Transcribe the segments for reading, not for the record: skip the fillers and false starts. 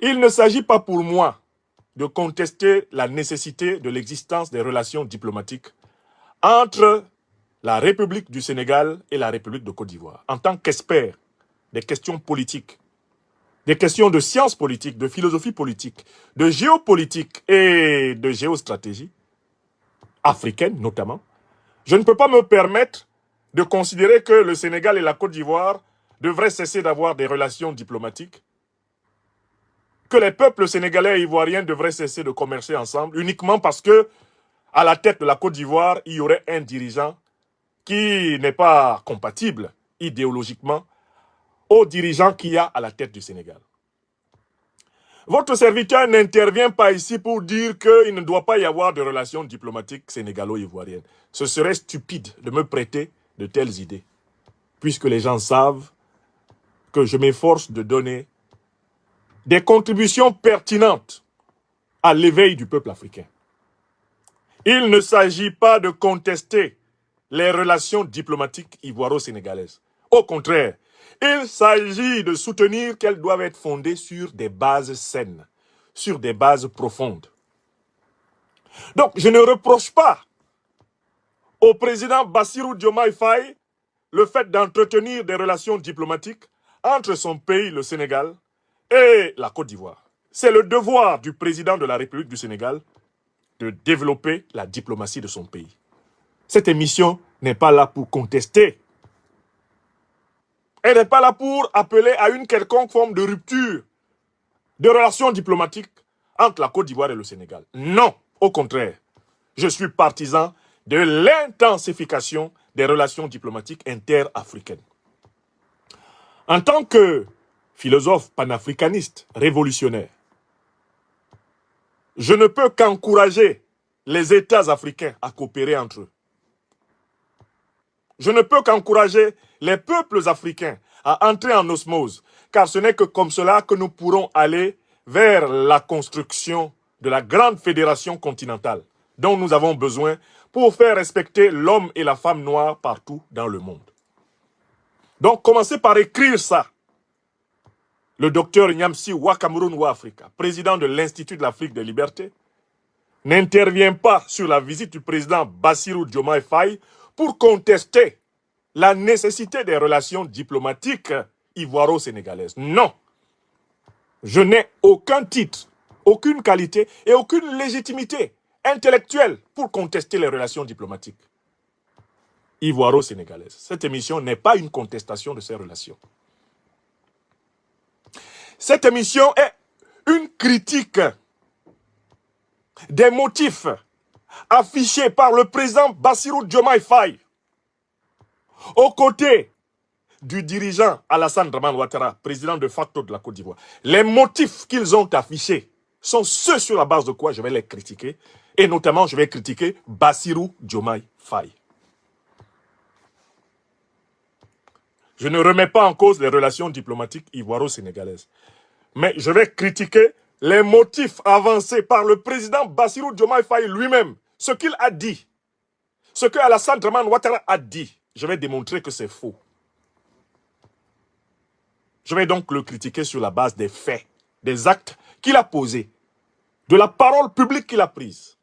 Il ne s'agit pas pour moi de contester la nécessité de l'existence des relations diplomatiques entre la République du Sénégal et la République de Côte d'Ivoire. En tant qu'expert des questions politiques, des questions de sciences politiques, de philosophie politique, de géopolitique et de géostratégie, africaine notamment, je ne peux pas me permettre de considérer que le Sénégal et la Côte d'Ivoire devraient cesser d'avoir des relations diplomatiques, que les peuples sénégalais et ivoiriens devraient cesser de commercer ensemble uniquement parce que, à la tête de la Côte d'Ivoire, il y aurait un dirigeant qui n'est pas compatible idéologiquement aux dirigeants qu'il y a à la tête du Sénégal. Votre serviteur n'intervient pas ici pour dire qu'il ne doit pas y avoir de relations diplomatiques sénégalo-ivoiriennes. Ce serait stupide de me prêter de telles idées, puisque les gens savent que je m'efforce de donner des contributions pertinentes à l'éveil du peuple africain. Il ne s'agit pas de contester les relations diplomatiques ivoiro-sénégalaises. Au contraire, il s'agit de soutenir qu'elles doivent être fondées sur des bases saines, sur des bases profondes. Donc, je ne reproche pas au président Bassirou Diomaye Faye le fait d'entretenir des relations diplomatiques entre son pays, le Sénégal, et la Côte d'Ivoire. C'est le devoir du président de la République du Sénégal de développer la diplomatie de son pays. Cette émission n'est pas là pour contester. Elle n'est pas là pour appeler à une quelconque forme de rupture de relations diplomatiques entre la Côte d'Ivoire et le Sénégal. Non, au contraire. Je suis partisan de l'intensification des relations diplomatiques interafricaines. En tant que philosophe panafricaniste révolutionnaire, je ne peux qu'encourager les États africains à coopérer entre eux. Je ne peux qu'encourager les peuples africains à entrer en osmose, car ce n'est que comme cela que nous pourrons aller vers la construction de la grande fédération continentale dont nous avons besoin pour faire respecter l'homme et la femme noire partout dans le monde. Donc, commencez par écrire ça. Le docteur Nyamsi Ouakameroun Ouafrika, président de l'Institut de l'Afrique des libertés, n'intervient pas sur la visite du président Bassirou Diomaye Faye pour contester la nécessité des relations diplomatiques ivoiro-sénégalaises. Non. Je n'ai aucun titre, aucune qualité et aucune légitimité intellectuelle pour contester les relations diplomatiques ivoiro-sénégalaises. Cette émission n'est pas une contestation de ces relations. Cette émission est une critique des motifs affichés par le président Bassirou Diomaye Faye aux côtés du dirigeant Alassane Dramane Ouattara, président de facto de la Côte d'Ivoire. Les motifs qu'ils ont affichés sont ceux sur la base de quoi je vais les critiquer, et notamment je vais critiquer Bassirou Diomaye Faye. Je ne remets pas en cause les relations diplomatiques ivoiro-sénégalaises, mais je vais critiquer les motifs avancés par le président Bassirou Diomaye Faye lui-même, ce qu'il a dit, ce que Alassane Dramane Ouattara a dit. Je vais démontrer que c'est faux. Je vais donc le critiquer sur la base des faits, des actes qu'il a posés, de la parole publique qu'il a prise.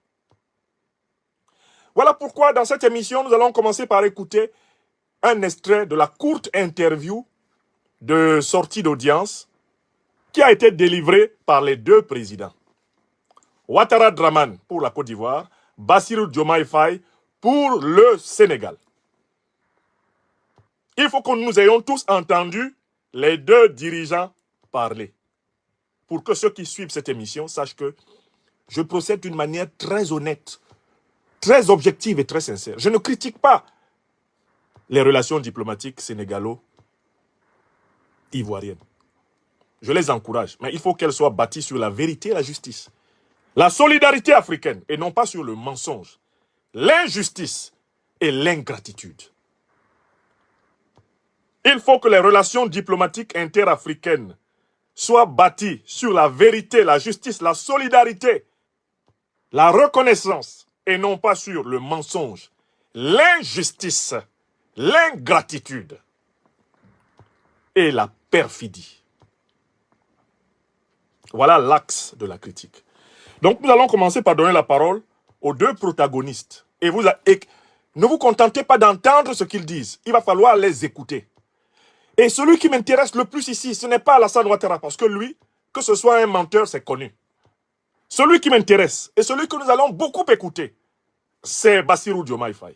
Voilà pourquoi dans cette émission, nous allons commencer par écouter un extrait de la courte interview de sortie d'audience qui a été délivrée par les deux présidents. Ouattara Dramane pour la Côte d'Ivoire, Bassirou Diomaye Faye pour le Sénégal. Il faut que nous ayons tous entendu les deux dirigeants parler. Pour que ceux qui suivent cette émission sachent que je procède d'une manière très honnête, très objective et très sincère. Je ne critique pas les relations diplomatiques sénégalo-ivoiriennes. Je les encourage, mais il faut qu'elles soient bâties sur la vérité et la justice. La solidarité africaine et non pas sur le mensonge, l'injustice et l'ingratitude. Il faut que les relations diplomatiques interafricaines soient bâties sur la vérité, la justice, la solidarité, la reconnaissance et non pas sur le mensonge, l'injustice, l'ingratitude et la perfidie. Voilà l'axe de la critique. Donc nous allons commencer par donner la parole aux deux protagonistes. Et ne vous contentez pas d'entendre ce qu'ils disent. Il va falloir les écouter. Et celui qui m'intéresse le plus ici, ce n'est pas Alassane Ouattara, parce que lui, que ce soit un menteur, c'est connu. Celui qui m'intéresse et celui que nous allons beaucoup écouter, c'est Bassirou Diomaye Faye.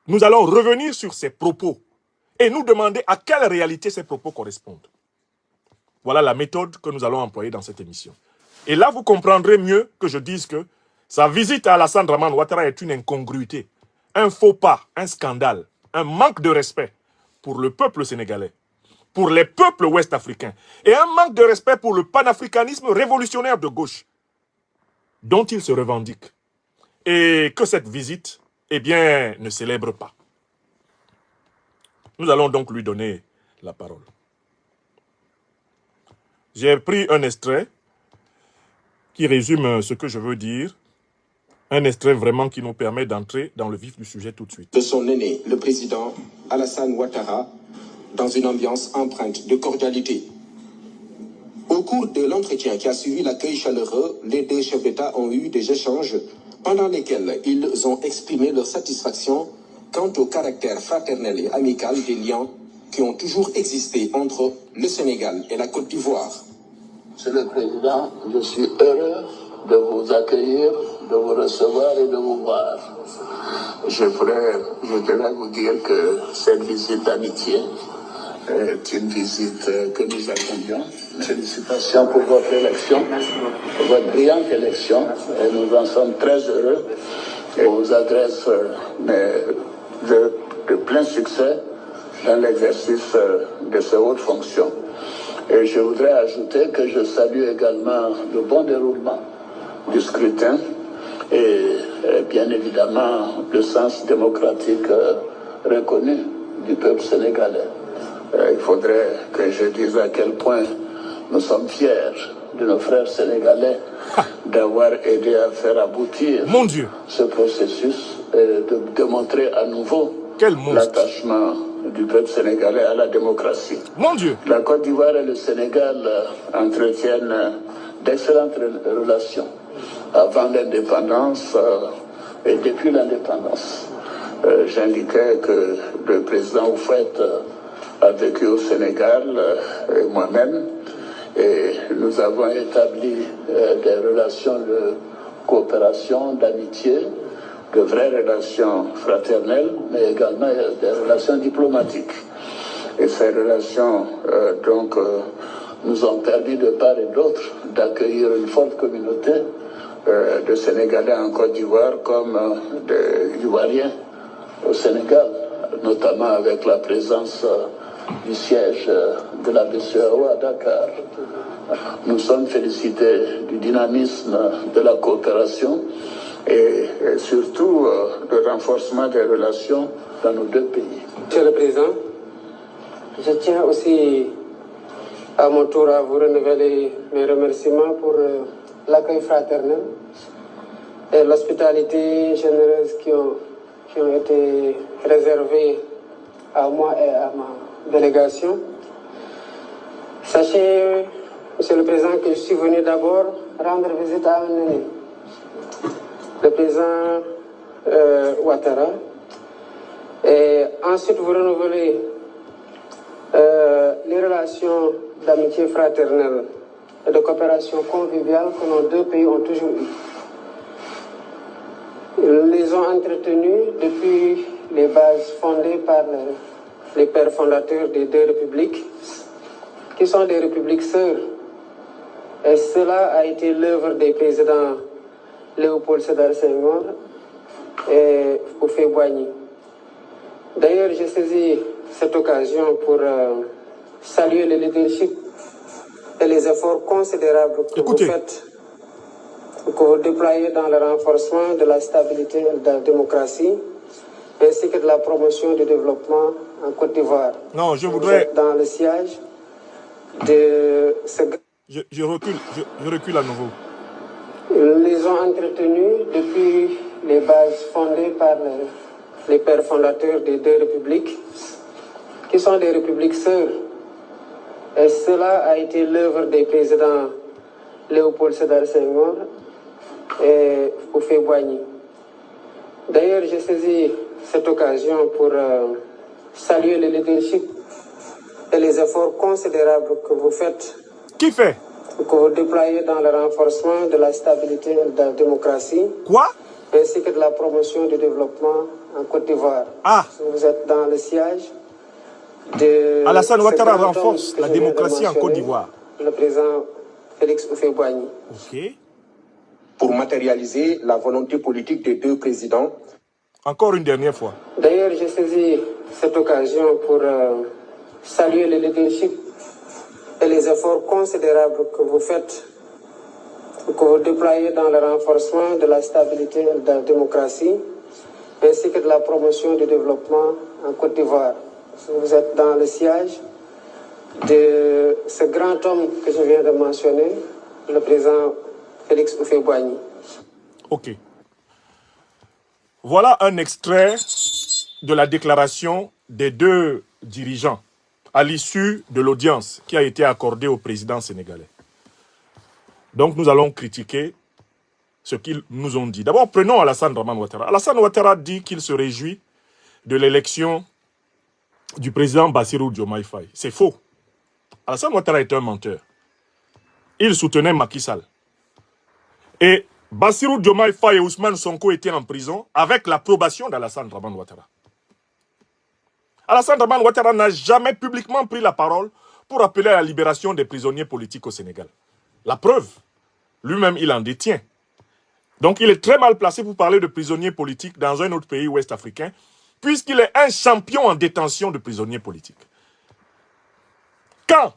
Nous allons revenir sur ses propos et nous demander à quelle réalité ces propos correspondent. Voilà la méthode que nous allons employer dans cette émission. Et là, vous comprendrez mieux que je dise que sa visite à Alassane Dramane Ouattara est une incongruité, un faux pas, un scandale, un manque de respect pour le peuple sénégalais, pour les peuples ouest-africains, et un manque de respect pour le panafricanisme révolutionnaire de gauche, dont il se revendique. Et que cette visite, eh bien, ne célèbre pas. Nous allons donc lui donner la parole. J'ai pris un extrait qui résume ce que je veux dire. Un extrait vraiment qui nous permet d'entrer dans le vif du sujet tout de suite. De son aîné, le président Alassane Ouattara, dans une ambiance empreinte de cordialité. Au cours de l'entretien qui a suivi l'accueil chaleureux, les deux chefs d'État ont eu des échanges pendant lesquels ils ont exprimé leur satisfaction quant au caractère fraternel et amical des liens qui ont toujours existé entre le Sénégal et la Côte d'Ivoire. Monsieur le Président, je suis heureux de vous accueillir, de vous recevoir et de vous voir. Je voudrais vous dire que cette visite d'amitié est une visite que nous attendions. Félicitations pour votre élection, pour votre brillante élection, et nous en sommes très heureux. Et on vous adresse de plein succès dans l'exercice de ces hautes fonctions. Et je voudrais ajouter que je salue également le bon déroulement du scrutin et bien évidemment le sens démocratique reconnu du peuple sénégalais. Il faudrait que je dise à quel point nous sommes fiers de nos frères sénégalais d'avoir aidé à faire aboutir ce processus et de démontrer à nouveau l'attachement du peuple sénégalais à la démocratie. Mon Dieu! La Côte d'Ivoire et le Sénégal entretiennent d'excellentes relations avant l'indépendance et depuis l'indépendance. J'indiquais que le président Houphouët a vécu au Sénégal, et moi-même, et nous avons établi des relations de coopération, d'amitié, de vraies relations fraternelles, mais également des relations diplomatiques. Et ces relations, nous ont permis de part et d'autre d'accueillir une forte communauté de Sénégalais en Côte d'Ivoire comme des Ivoiriens au Sénégal, notamment avec la présence du siège de la BCEAO à Dakar. Nous sommes félicités du dynamisme de la coopération et surtout le renforcement des relations dans nos deux pays. Monsieur le Président, je tiens aussi à mon tour à vous renouveler mes remerciements pour l'accueil fraternel et l'hospitalité généreuse qui ont été réservées à moi et à ma délégation. Sachez, Monsieur le Président, que je suis venu d'abord rendre visite à un aîné, le président Ouattara, et ensuite vous renouveler les relations d'amitié fraternelle et de coopération conviviale que nos deux pays ont toujours eues. Ils les ont entretenues depuis les bases fondées par les pères fondateurs des deux républiques, qui sont des républiques sœurs. Et cela a été l'œuvre des présidents Léopold Sédar Senghor et Houphouët-Boigny. D'ailleurs, j'ai saisi cette occasion pour saluer le leadership et les efforts considérables que vous faites, que vous déployez dans le renforcement de la stabilité et de la démocratie, ainsi que de la promotion du développement en Côte d'Ivoire. Non, je voudrais... Dans le siège de ce... Je recule à nouveau. Ils les ont entretenus depuis les bases fondées par les pères fondateurs des deux républiques, qui sont des républiques sœurs. Et cela a été l'œuvre des présidents Léopold Sédar Senghor et Houphouët-Boigny. D'ailleurs, j'ai saisi cette occasion pour saluer le leadership et les efforts considérables que vous faites, Qui fait? que vous déployez dans le renforcement de la stabilité et de la démocratie, Quoi? ainsi que de la promotion du développement en Côte d'Ivoire. Ah, Vous êtes dans le siège de Alassane ce Ouattara grand homme renforce que la je viens de démocratie en Côte mentionner, d'Ivoire. le président Félix Houphouët-Boigny. Ok. pour matérialiser la volonté politique des deux présidents. Encore une dernière fois. D'ailleurs, j'ai saisi cette occasion pour saluer le leadership et les efforts considérables que vous faites, que vous déployez dans le renforcement de la stabilité et de la démocratie, ainsi que de la promotion du développement en Côte d'Ivoire. Vous êtes dans le siège de ce grand homme que je viens de mentionner, le président Félix Houphouët-Boigny. Ok. Voilà un extrait de la déclaration des deux dirigeants à l'issue de l'audience qui a été accordée au président sénégalais. Donc nous allons critiquer ce qu'ils nous ont dit. D'abord, prenons Alassane Dramane Ouattara. Alassane Ouattara dit qu'il se réjouit de l'élection du président Bassirou Diomaye Faye. C'est faux. Alassane Ouattara est un menteur. Il soutenait Macky Sall. Et Bassirou Diomaye Faye et Ousmane Sonko étaient en prison avec l'approbation d'Alassane Dramane Ouattara. Alassane Dramane Ouattara n'a jamais publiquement pris la parole pour appeler à la libération des prisonniers politiques au Sénégal. La preuve, lui-même, il en détient. Donc, il est très mal placé pour parler de prisonniers politiques dans un autre pays ouest-africain, puisqu'il est un champion en détention de prisonniers politiques. Quand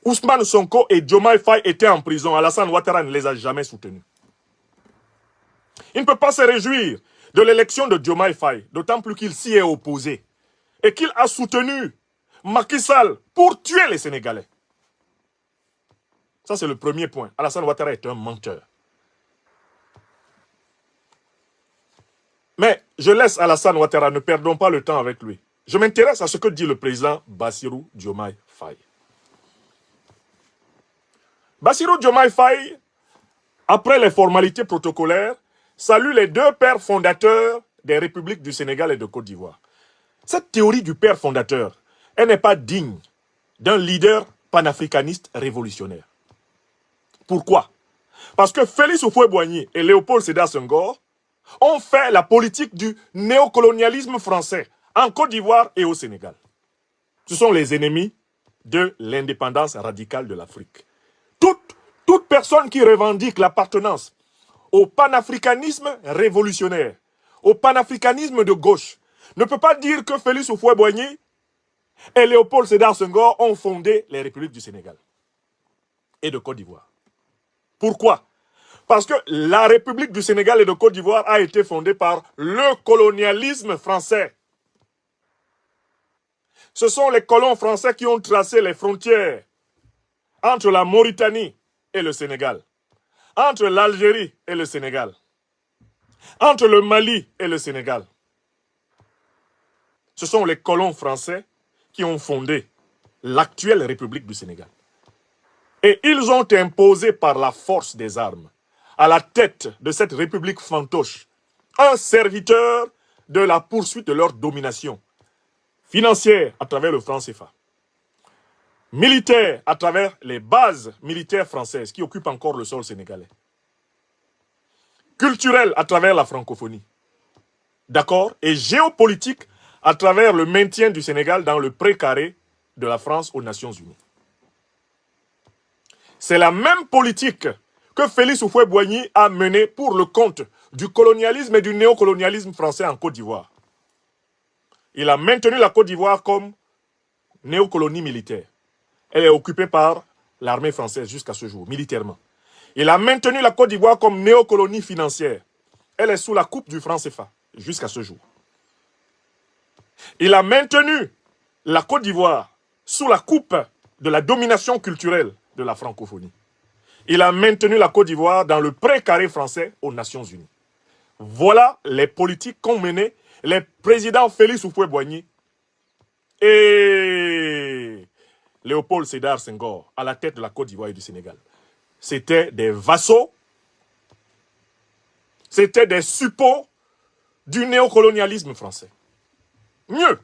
Ousmane Sonko et Diomaye Faye étaient en prison, Alassane Ouattara ne les a jamais soutenus. Il ne peut pas se réjouir de l'élection de Diomaye Faye, d'autant plus qu'il s'y est opposé et qu'il a soutenu Macky Sall pour tuer les Sénégalais. Ça, c'est le premier point. Alassane Ouattara est un menteur. Mais je laisse Alassane Ouattara, ne perdons pas le temps avec lui. Je m'intéresse à ce que dit le président Bassirou Diomaye Faye. Bassirou Diomaye Faye, après les formalités protocolaires, salue les deux pères fondateurs des républiques du Sénégal et de Côte d'Ivoire. Cette théorie du père fondateur, elle n'est pas digne d'un leader panafricaniste révolutionnaire. Pourquoi? Parce que Félix Houphouët-Boigny et Léopold Sédar Senghor ont fait la politique du néocolonialisme français en Côte d'Ivoire et au Sénégal. Ce sont les ennemis de l'indépendance radicale de l'Afrique. Toute personne qui revendique l'appartenance au panafricanisme révolutionnaire, au panafricanisme de gauche, ne peut pas dire que Félix Houphouët-Boigny et Léopold Sédar Senghor ont fondé les républiques du Sénégal et de Côte d'Ivoire. Pourquoi? Parce que la République du Sénégal et de Côte d'Ivoire a été fondée par le colonialisme français. Ce sont les colons français qui ont tracé les frontières entre la Mauritanie et le Sénégal, entre l'Algérie et le Sénégal, entre le Mali et le Sénégal. Ce sont les colons français qui ont fondé l'actuelle République du Sénégal. Et ils ont imposé par la force des armes, à la tête de cette République fantoche, un serviteur de la poursuite de leur domination financière à travers le franc CFA, militaire à travers les bases militaires françaises qui occupent encore le sol sénégalais, culturel à travers la francophonie, d'accord, et géopolitique à travers le maintien du Sénégal dans le précaré de la France aux Nations Unies. C'est la même politique que Félix Houphouët-Boigny a menée pour le compte du colonialisme et du néocolonialisme français en Côte d'Ivoire. Il a maintenu la Côte d'Ivoire comme néocolonie militaire. Elle est occupée par l'armée française jusqu'à ce jour, militairement. Il a maintenu la Côte d'Ivoire comme néocolonie financière. Elle est sous la coupe du franc CFA jusqu'à ce jour. Il a maintenu la Côte d'Ivoire sous la coupe de la domination culturelle de la francophonie. Il a maintenu la Côte d'Ivoire dans le précaré français aux Nations Unies. Voilà les politiques qu'ont menées les présidents Félix Houphouët-Boigny et Léopold Sédar Senghor à la tête de la Côte d'Ivoire et du Sénégal. c'était des vassaux, c'était des suppôts du néocolonialisme français. Mieux,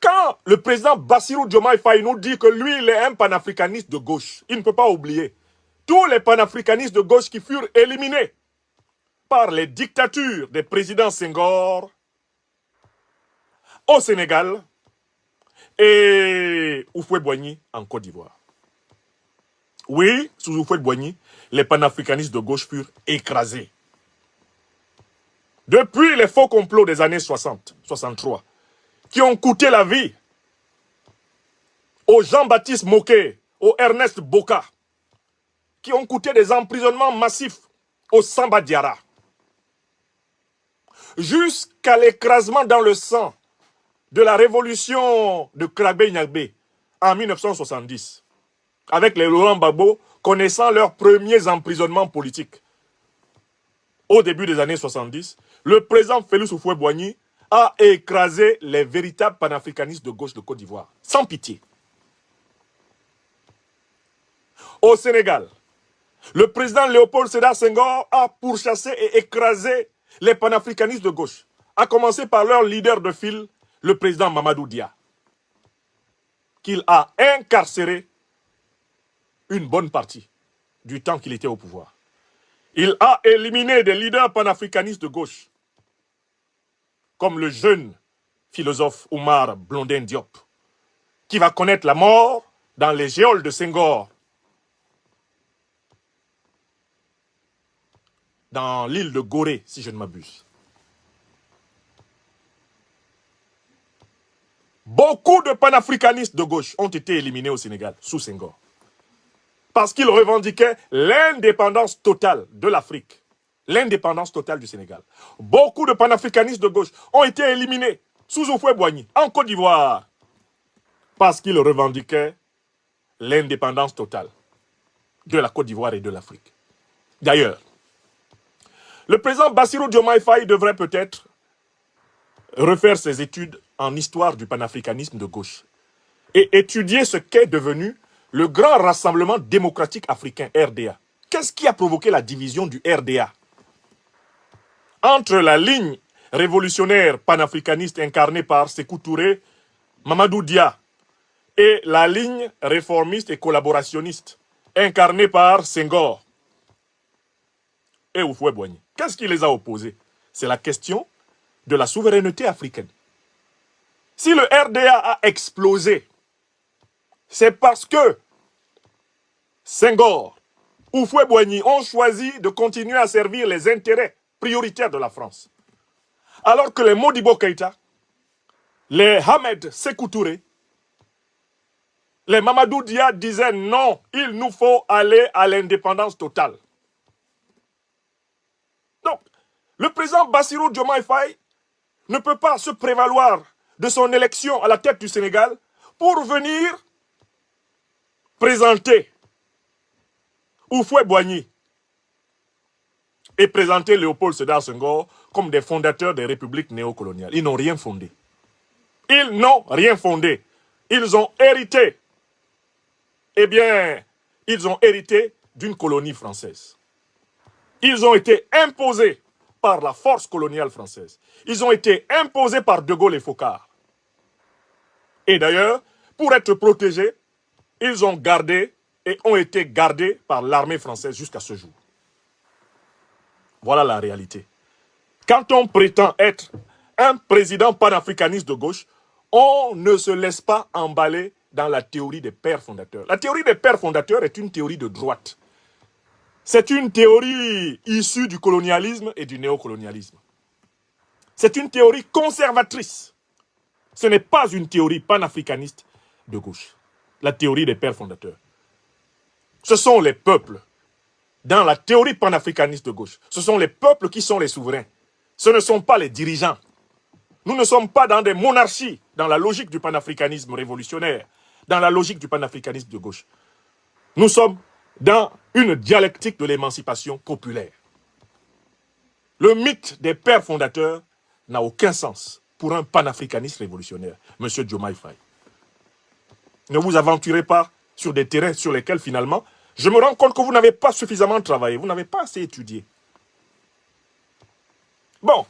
quand le président Bassirou Diomaye Faye nous dit que lui, il est un panafricaniste de gauche, il ne peut pas oublier tous les panafricanistes de gauche qui furent éliminés par les dictatures des présidents Senghor au Sénégal et Houphouët-Boigny en Côte d'Ivoire. Oui, sous Houphouët-Boigny, les panafricanistes de gauche furent écrasés. Depuis les faux complots des années 60, 63, qui ont coûté la vie au Jean-Baptiste Moquet, au Ernest Boka, qui ont coûté des emprisonnements massifs au Samba Diarra, jusqu'à l'écrasement dans le sang de la révolution de Krabé-Nyabé en 1970, avec les Laurent Gbagbo connaissant leurs premiers emprisonnements politiques. Au début des années 70, le président Félix Houphouët-Boigny a écrasé les véritables panafricanistes de gauche de Côte d'Ivoire, sans pitié. Au Sénégal, le président Léopold Sédar Senghor a pourchassé et écrasé les panafricanistes de gauche, à commencer par leur leader de file, le président Mamadou Dia, qu'il a incarcéré une bonne partie du temps qu'il était au pouvoir. Il a éliminé des leaders panafricanistes de gauche, comme le jeune philosophe Oumar Blondin Diop, qui va connaître la mort dans les geôles de Senghor, dans l'île de Gorée, si je ne m'abuse. Beaucoup de panafricanistes de gauche ont été éliminés au Sénégal, sous Senghor, parce qu'ils revendiquaient l'indépendance totale de l'Afrique, l'indépendance totale du Sénégal. Beaucoup de panafricanistes de gauche ont été éliminés sous Houphouët-Boigny, en Côte d'Ivoire, parce qu'ils revendiquaient l'indépendance totale de la Côte d'Ivoire et de l'Afrique. D'ailleurs, le président Bassirou Diomaye Faye devrait peut-être refaire ses études en histoire du panafricanisme de gauche et étudier ce qu'est devenu le grand rassemblement démocratique africain, RDA. Qu'est-ce qui a provoqué la division du RDA? Entre la ligne révolutionnaire panafricaniste incarnée par Sékou Touré, Mamadou Dia, et la ligne réformiste et collaborationniste incarnée par Senghor et Houphouët-Boigny. Qu'est-ce qui les a opposés? C'est la question de la souveraineté africaine. Si le RDA a explosé, c'est parce que Senghor, Houphouët-Boigny ont choisi de continuer à servir les intérêts prioritaires de la France. Alors que les Modibo Keïta, les Ahmed Sékou Touré, les Mamadou Dia disaient non, il nous faut aller à l'indépendance totale. Donc, le président Bassirou Diomaye Faye ne peut pas se prévaloir de son élection à la tête du Sénégal pour venir présenter Houphouët-Boigny et présenter Léopold Sédar Senghor comme des fondateurs des républiques néocoloniales. Ils n'ont rien fondé. Ils n'ont rien fondé. Ils ont hérité. Eh bien, ils ont hérité d'une colonie française. Ils ont été imposés par la force coloniale française. Ils ont été imposés par De Gaulle et Focard. Et d'ailleurs, pour être protégés, ils ont gardé et ont été gardés par l'armée française jusqu'à ce jour. Voilà la réalité. Quand on prétend être un président panafricaniste de gauche, on ne se laisse pas emballer dans la théorie des pères fondateurs. La théorie des pères fondateurs est une théorie de droite. C'est une théorie issue du colonialisme et du néocolonialisme. C'est une théorie conservatrice. Ce n'est pas une théorie panafricaniste de gauche. La théorie des pères fondateurs. Ce sont les peuples. Dans la théorie panafricaniste de gauche, ce sont les peuples qui sont les souverains. Ce ne sont pas les dirigeants. Nous ne sommes pas dans des monarchies, dans la logique du panafricanisme révolutionnaire, dans la logique du panafricanisme de gauche. Nous sommes dans une dialectique de l'émancipation populaire. Le mythe des pères fondateurs n'a aucun sens pour un panafricaniste révolutionnaire, M. Diomaye Faye. Ne vous aventurez pas sur des terrains sur lesquels finalement, Je me rends compte que vous n'avez pas suffisamment travaillé, vous n'avez pas assez étudié. Bon.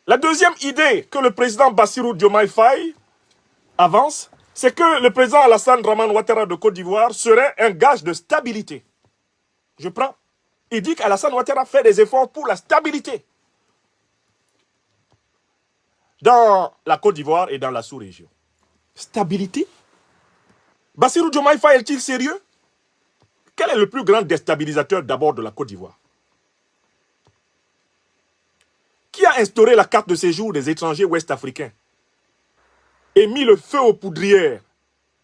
La deuxième idée que le président Bassirou Diomaye Faye avance, c'est que le président Alassane Dramane Ouattara de Côte d'Ivoire serait un gage de stabilité. Je prends. Il dit qu'Alassane Ouattara fait des efforts pour la stabilité dans la Côte d'Ivoire et dans la sous-région. Stabilité? Bassirou Diomaye Faye est-il sérieux? Quel est le plus grand déstabilisateur d'abord de la Côte d'Ivoire? Qui a instauré la carte de séjour des étrangers ouest-africains et mis le feu aux poudrières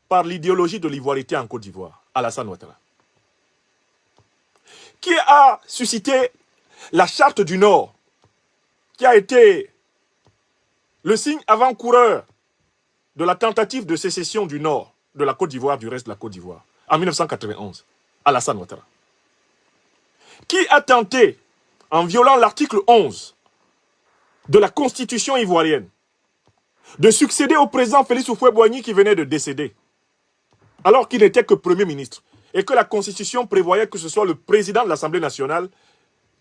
par l'idéologie de l'ivoirité en Côte d'Ivoire? Alassane Ouattara. Qui a suscité la charte du Nord, qui a été le signe avant-coureur de la tentative de sécession du Nord de la Côte d'Ivoire, du reste de la Côte d'Ivoire, en 1991, Alassane Ouattara. Qui a tenté, en violant l'article 11 de la Constitution ivoirienne, de succéder au président Félix Houphouët-Boigny qui venait de décéder, alors qu'il n'était que Premier ministre, et que la Constitution prévoyait que ce soit le président de l'Assemblée nationale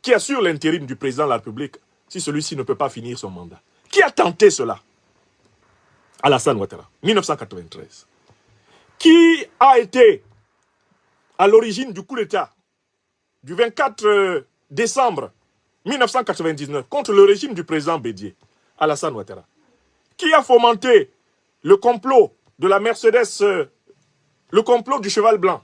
qui assure l'intérim du président de la République si celui-ci ne peut pas finir son mandat. Qui a tenté cela? Alassane Ouattara, 1993. Qui a été à l'origine du coup d'État du 24 décembre 1999 contre le régime du président Bédié? Alassane Ouattara. Qui a fomenté le complot de la Mercedes, le complot du cheval blanc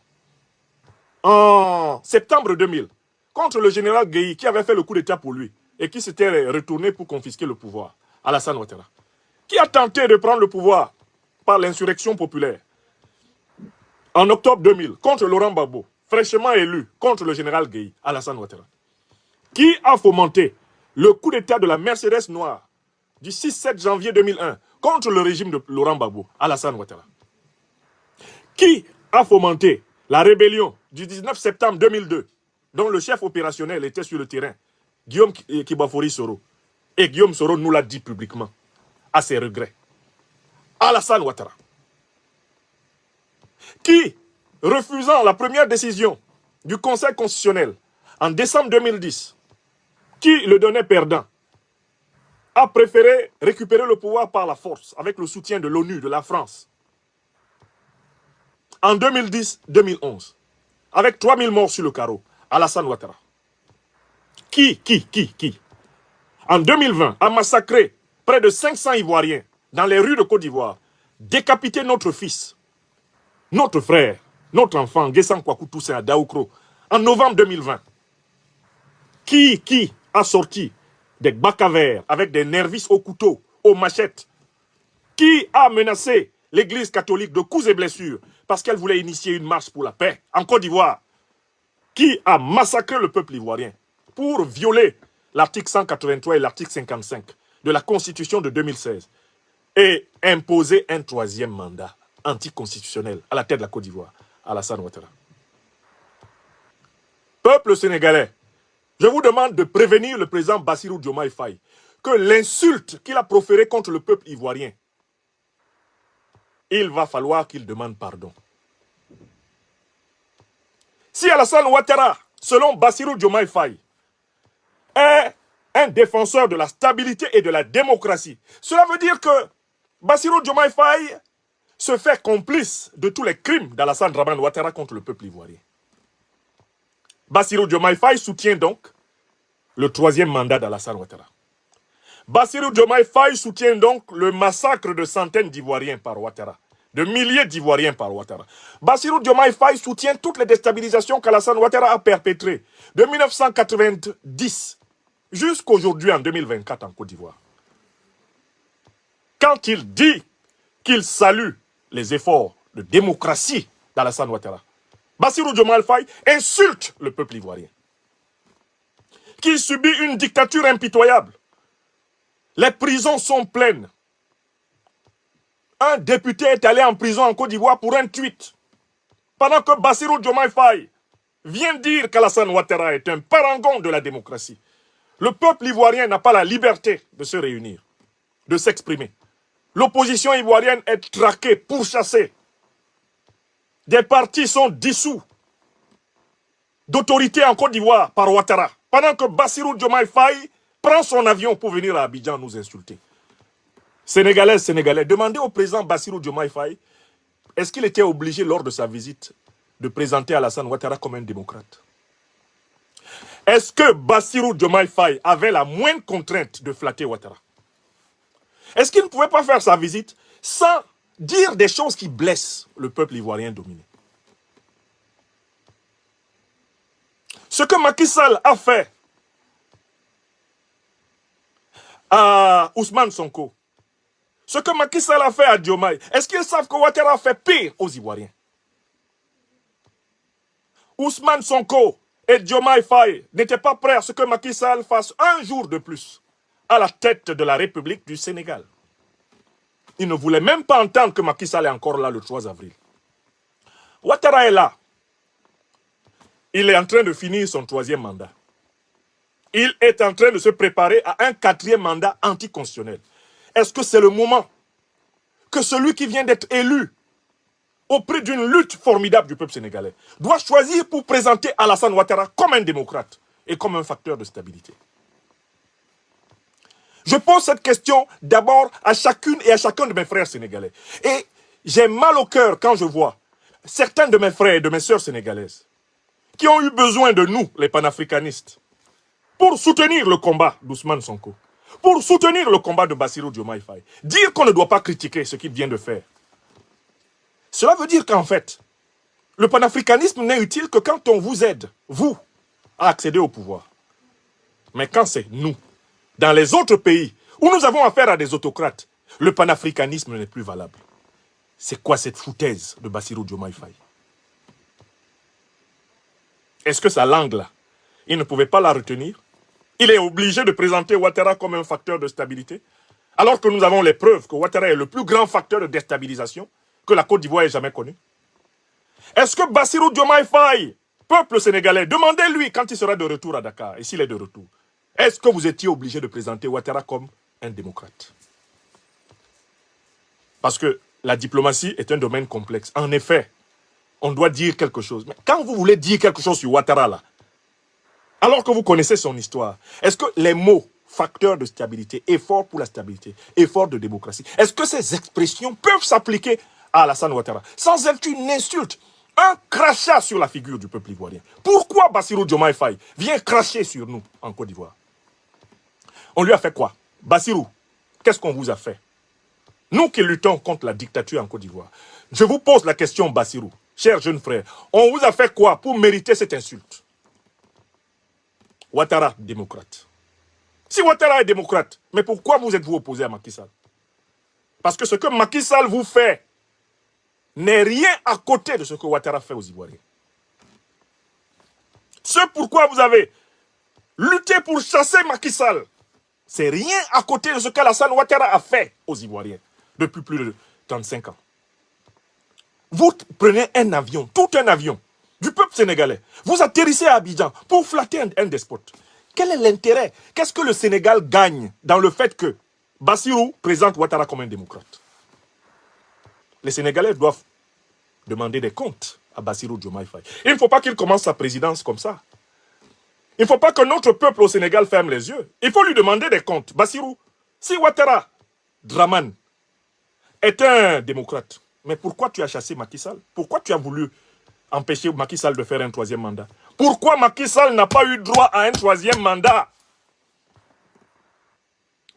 en septembre 2000 contre le général Gueye qui avait fait le coup d'État pour lui et qui s'était retourné pour confisquer le pouvoir? Alassane Ouattara. Qui a tenté de prendre le pouvoir par l'insurrection populaire en octobre 2000 contre Laurent Gbagbo, fraîchement élu contre le général Gueye? Alassane Ouattara. Qui a fomenté le coup d'État de la Mercedes noire du 6-7 janvier 2001 contre le régime de Laurent Gbagbo? Alassane Ouattara. Qui a fomenté la rébellion du 19 septembre 2002 dont le chef opérationnel était sur le terrain, Guillaume Kibafori Soro? Et Guillaume Soro nous l'a dit publiquement, à ses regrets. Alassane Ouattara. Qui, refusant la première décision du Conseil constitutionnel en décembre 2010, qui le donnait perdant, a préféré récupérer le pouvoir par la force avec le soutien de l'ONU, de la France. En 2010-2011, avec 3000 morts sur le carreau, Alassane Ouattara. Qui en 2020, a massacré près de 500 Ivoiriens dans les rues de Côte d'Ivoire, décapité notre fils, notre frère, notre enfant, Guessam Kwaku Toussaint à Daoukro, en novembre 2020. Qui a sorti des bacs à verre avec des nervis au couteau, aux machettes? Qui a menacé l'église catholique de coups et blessures parce qu'elle voulait initier une marche pour la paix en Côte d'Ivoire? Qui a massacré le peuple ivoirien pour violer l'article 183 et l'article 55 de la Constitution de 2016 et imposer un troisième mandat anticonstitutionnel à la tête de la Côte d'Ivoire? Alassane Ouattara. Peuple sénégalais, je vous demande de prévenir le président Bassirou Diomaye Faye que l'insulte qu'il a proférée contre le peuple ivoirien, il va falloir qu'il demande pardon. Si Alassane Ouattara, selon Bassirou Diomaye Faye, est un défenseur de la stabilité et de la démocratie, cela veut dire que Bassirou Diomaye Faye se fait complice de tous les crimes d'Alassane Dramane Ouattara contre le peuple ivoirien. Bassirou Diomaye Faye soutient donc le troisième mandat d'Alassane Ouattara. Bassirou Diomaye Faye soutient donc le massacre de centaines d'Ivoiriens par Ouattara, de milliers d'Ivoiriens par Ouattara. Bassirou Diomaye Faye soutient toutes les déstabilisations qu'Alassane Ouattara a perpétrées de 1990 jusqu'aujourd'hui en 2024 en Côte d'Ivoire. Quand il dit qu'il salue les efforts de démocratie d'Alassane Ouattara, Bassirou Diomaye Faye insulte le peuple ivoirien, qui subit une dictature impitoyable. Les prisons sont pleines. Un député est allé en prison en Côte d'Ivoire pour un tweet, pendant que Bassirou Diomaye Faye vient dire qu'Alassane Ouattara est un parangon de la démocratie. Le peuple ivoirien n'a pas la liberté de se réunir, de s'exprimer. L'opposition ivoirienne est traquée, pourchassée. des partis sont dissous d'autorité en Côte d'Ivoire par Ouattara, pendant que Bassirou Diomaye Faye prend son avion pour venir à Abidjan nous insulter. Sénégalaises, Sénégalais, demandez au président Bassirou Diomaye Faye, est-ce qu'il était obligé lors de sa visite de présenter Alassane Ouattara comme un démocrate? Est-ce que Bassirou Diomaye Faye avait la moindre contrainte de flatter Ouattara? Est-ce qu'il ne pouvait pas faire sa visite sans dire des choses qui blessent le peuple ivoirien dominé? Ce que Macky Sall a fait à Ousmane Sonko, ce que Macky Sall a fait à Diomaye, est-ce qu'ils savent que Ouattara a fait pire aux Ivoiriens? Ousmane Sonko et Diomaye Faye n'étaient pas prêts à ce que Macky Sall fasse un jour de plus à la tête de la République du Sénégal. Ils ne voulaient même pas entendre que Macky Sall est encore là le 3 avril. Ouattara est là. Il est en train de finir son 3e mandat. Il est en train de se préparer à un 4e mandat anticonstitutionnel. Est-ce que c'est le moment que celui qui vient d'être élu au prix d'une lutte formidable du peuple sénégalais doit choisir pour présenter Alassane Ouattara comme un démocrate et comme un facteur de stabilité? Je pose cette question d'abord à chacune et à chacun de mes frères sénégalais. Et j'ai mal au cœur quand je vois certains de mes frères et de mes sœurs sénégalaises qui ont eu besoin de nous, les panafricanistes, pour soutenir le combat d'Ousmane Sonko, pour soutenir le combat de Bassirou Diomaye Faye, dire qu'on ne doit pas critiquer ce qu'il vient de faire. Cela veut dire qu'en fait, le panafricanisme n'est utile que quand on vous aide, vous, à accéder au pouvoir. Mais quand c'est nous, dans les autres pays où nous avons affaire à des autocrates, le panafricanisme n'est plus valable. C'est quoi cette foutaise de Bassirou Diomaye Faye? Est-ce que sa langue là, il ne pouvait pas la retenir? Il est obligé de présenter Ouattara comme un facteur de stabilité, alors que nous avons les preuves que Ouattara est le plus grand facteur de déstabilisation que la Côte d'Ivoire ait jamais connu. Est-ce que Bassirou Diomaye Faye, peuple sénégalais, demandez-lui quand il sera de retour à Dakar, et s'il est de retour, est-ce que vous étiez obligé de présenter Ouattara comme un démocrate? Parce que la diplomatie est un domaine complexe. En effet, on doit dire quelque chose. Mais quand vous voulez dire quelque chose sur Ouattara, là, alors que vous connaissez son histoire, est-ce que les mots facteur de stabilité, effort pour la stabilité, effort de démocratie, est-ce que ces expressions peuvent s'appliquer à Alassane Ouattara sans être une insulte, un crachat sur la figure du peuple ivoirien? Pourquoi Bassirou Diomaye Faye vient cracher sur nous en Côte d'Ivoire? On lui a fait quoi? Bassirou, qu'est-ce qu'on vous a fait? Nous qui luttons contre la dictature en Côte d'Ivoire. Je vous pose la question, Bassirou, cher jeune frère, on vous a fait quoi pour mériter cette insulte? Ouattara, démocrate. Si Ouattara est démocrate, mais pourquoi vous êtes-vous opposé à Macky Sall? Parce que ce que Macky Sall vous fait n'est rien à côté de ce que Ouattara fait aux Ivoiriens. Ce pourquoi vous avez lutté pour chasser Macky Sall, c'est rien à côté de ce qu'Alassane Ouattara a fait aux Ivoiriens depuis plus de 35 ans. Vous prenez un avion, tout un avion, du peuple sénégalais, vous atterrissez à Abidjan pour flatter un despote. Quel est l'intérêt? Qu'est-ce que le Sénégal gagne dans le fait que Bassirou présente Ouattara comme un démocrate? Les Sénégalais doivent demander des comptes à Bassirou Diomaye Faye. Il ne faut pas qu'il commence sa présidence comme ça. Il ne faut pas que notre peuple au Sénégal ferme les yeux. Il faut lui demander des comptes. Bassirou, si Ouattara, Draman, est un démocrate, mais pourquoi tu as chassé Macky Sall? Pourquoi tu as voulu empêcher Macky Sall de faire un 3e mandat? Pourquoi Macky Sall n'a pas eu droit à un 3e mandat?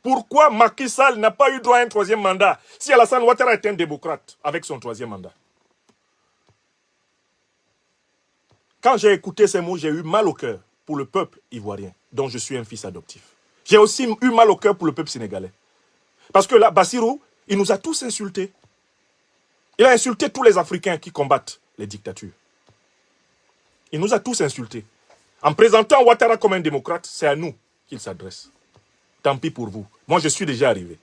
Pourquoi Macky Sall n'a pas eu droit à un 3e mandat si Alassane Ouattara est un démocrate avec son 3e mandat? Quand j'ai écouté ces mots, j'ai eu mal au cœur pour le peuple ivoirien, dont je suis un fils adoptif. J'ai aussi eu mal au cœur pour le peuple sénégalais. Parce que là, Bassirou, il nous a tous insultés. Il a insulté tous les Africains qui combattent les dictatures. Il nous a tous insultés. En présentant Ouattara comme un démocrate, c'est à nous qu'il s'adresse. Tant pis pour vous. Moi, je suis déjà arrivé.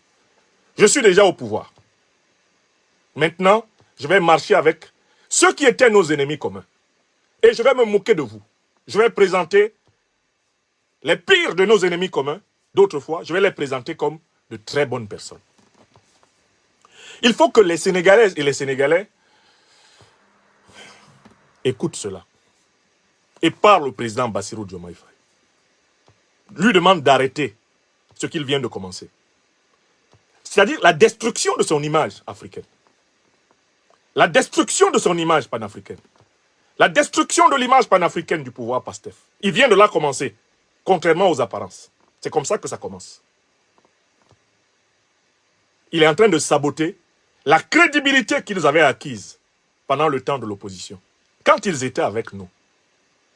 Je suis déjà au pouvoir. Maintenant, je vais marcher avec ceux qui étaient nos ennemis communs. Et je vais me moquer de vous. Je vais présenter les pires de nos ennemis communs. D'autres fois, je vais les présenter comme de très bonnes personnes. Il faut que les Sénégalaises et les Sénégalais écoute cela et parle au président Bassirou Diomaye Faye. Lui demande d'arrêter ce qu'il vient de commencer. C'est-à-dire la destruction de son image africaine. La destruction de son image panafricaine. La destruction de l'image panafricaine du pouvoir PASTEF. Il vient de là commencer, contrairement aux apparences. C'est comme ça que ça commence. Il est en train de saboter la crédibilité qu'ils avaient acquise pendant le temps de l'opposition, quand ils étaient avec nous,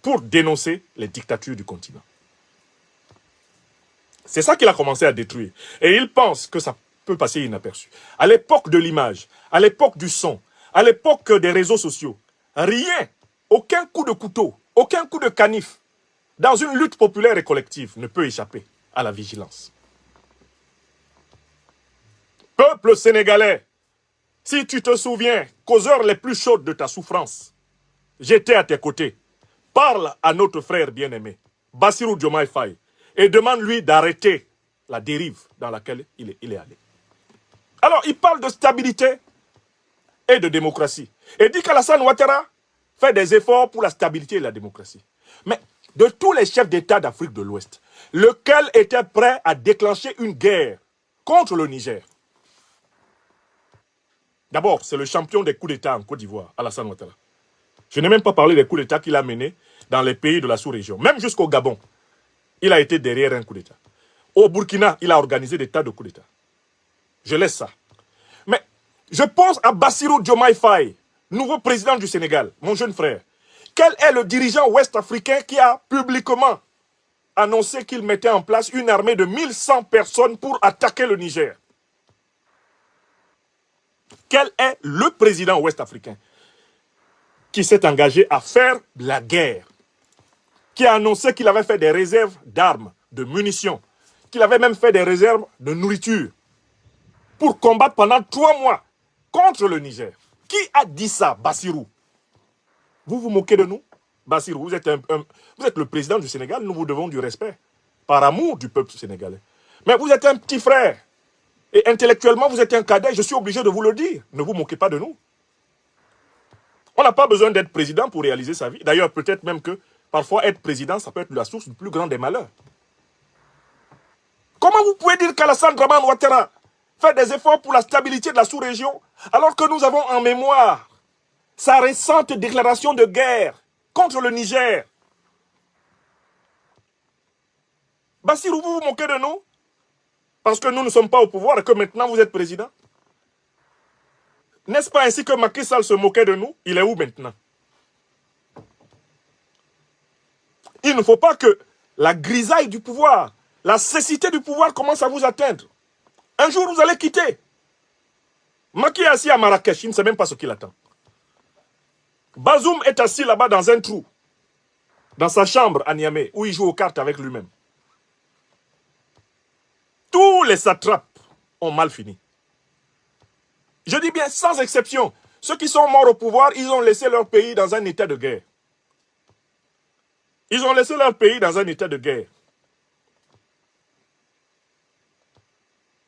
pour dénoncer les dictatures du continent. C'est ça qu'il a commencé à détruire. Et il pense que ça peut passer inaperçu. À l'époque de l'image, à l'époque du son, à l'époque des réseaux sociaux, rien, aucun coup de couteau, aucun coup de canif, dans une lutte populaire et collective, ne peut échapper à la vigilance. Peuple sénégalais, si tu te souviens qu'aux heures les plus chaudes de ta souffrance, j'étais à tes côtés, parle à notre frère bien-aimé, Bassirou Diomaye Faye, et demande-lui d'arrêter la dérive dans laquelle il est allé. Alors, il parle de stabilité et de démocratie. Et dit qu'Alassane Ouattara fait des efforts pour la stabilité et la démocratie. Mais de tous les chefs d'État d'Afrique de l'Ouest, lequel était prêt à déclencher une guerre contre le Niger? D'abord, c'est le champion des coups d'État en Côte d'Ivoire, Alassane Ouattara. Je n'ai même pas parlé des coups d'État qu'il a menés dans les pays de la sous-région. Même jusqu'au Gabon, il a été derrière un coup d'État. Au Burkina, il a organisé des tas de coups d'État. Je laisse ça. Mais je pense à Bassirou Diomaye Faye, nouveau président du Sénégal, mon jeune frère. Quel est le dirigeant ouest-africain qui a publiquement annoncé qu'il mettait en place une armée de 1100 personnes pour attaquer le Niger? Quel est le président ouest-africain qui s'est engagé à faire la guerre, qui a annoncé qu'il avait fait des réserves d'armes, de munitions, qu'il avait même fait des réserves de nourriture pour combattre pendant 3 mois contre le Niger? Qui a dit ça, Bassirou? Vous vous moquez de nous? Bassirou, vous êtes le président du Sénégal, nous vous devons du respect, par amour du peuple sénégalais. Mais vous êtes un petit frère, et intellectuellement vous êtes un cadet, je suis obligé de vous le dire. Ne vous moquez pas de nous. On n'a pas besoin d'être président pour réaliser sa vie. D'ailleurs, peut-être même que parfois être président, ça peut être la source du plus grand des malheurs. Comment vous pouvez dire qu'Alassane Dramane Ouattara fait des efforts pour la stabilité de la sous-région, alors que nous avons en mémoire sa récente déclaration de guerre contre le Niger? Bassirou, vous vous moquez de nous parce que nous ne sommes pas au pouvoir et que maintenant vous êtes président? N'est-ce pas ainsi que Macky Sall se moquait de nous? Il est où maintenant? Il ne faut pas que la grisaille du pouvoir, la cécité du pouvoir commence à vous atteindre. Un jour, vous allez quitter. Macky est assis à Marrakech, il ne sait même pas ce qu'il attend. Bazoum est assis là-bas dans un trou, dans sa chambre à Niamey, où il joue aux cartes avec lui-même. Tous les satrapes ont mal fini. Je dis bien sans exception. Ceux qui sont morts au pouvoir, ils ont laissé leur pays dans un état de guerre. Ils ont laissé leur pays dans un état de guerre.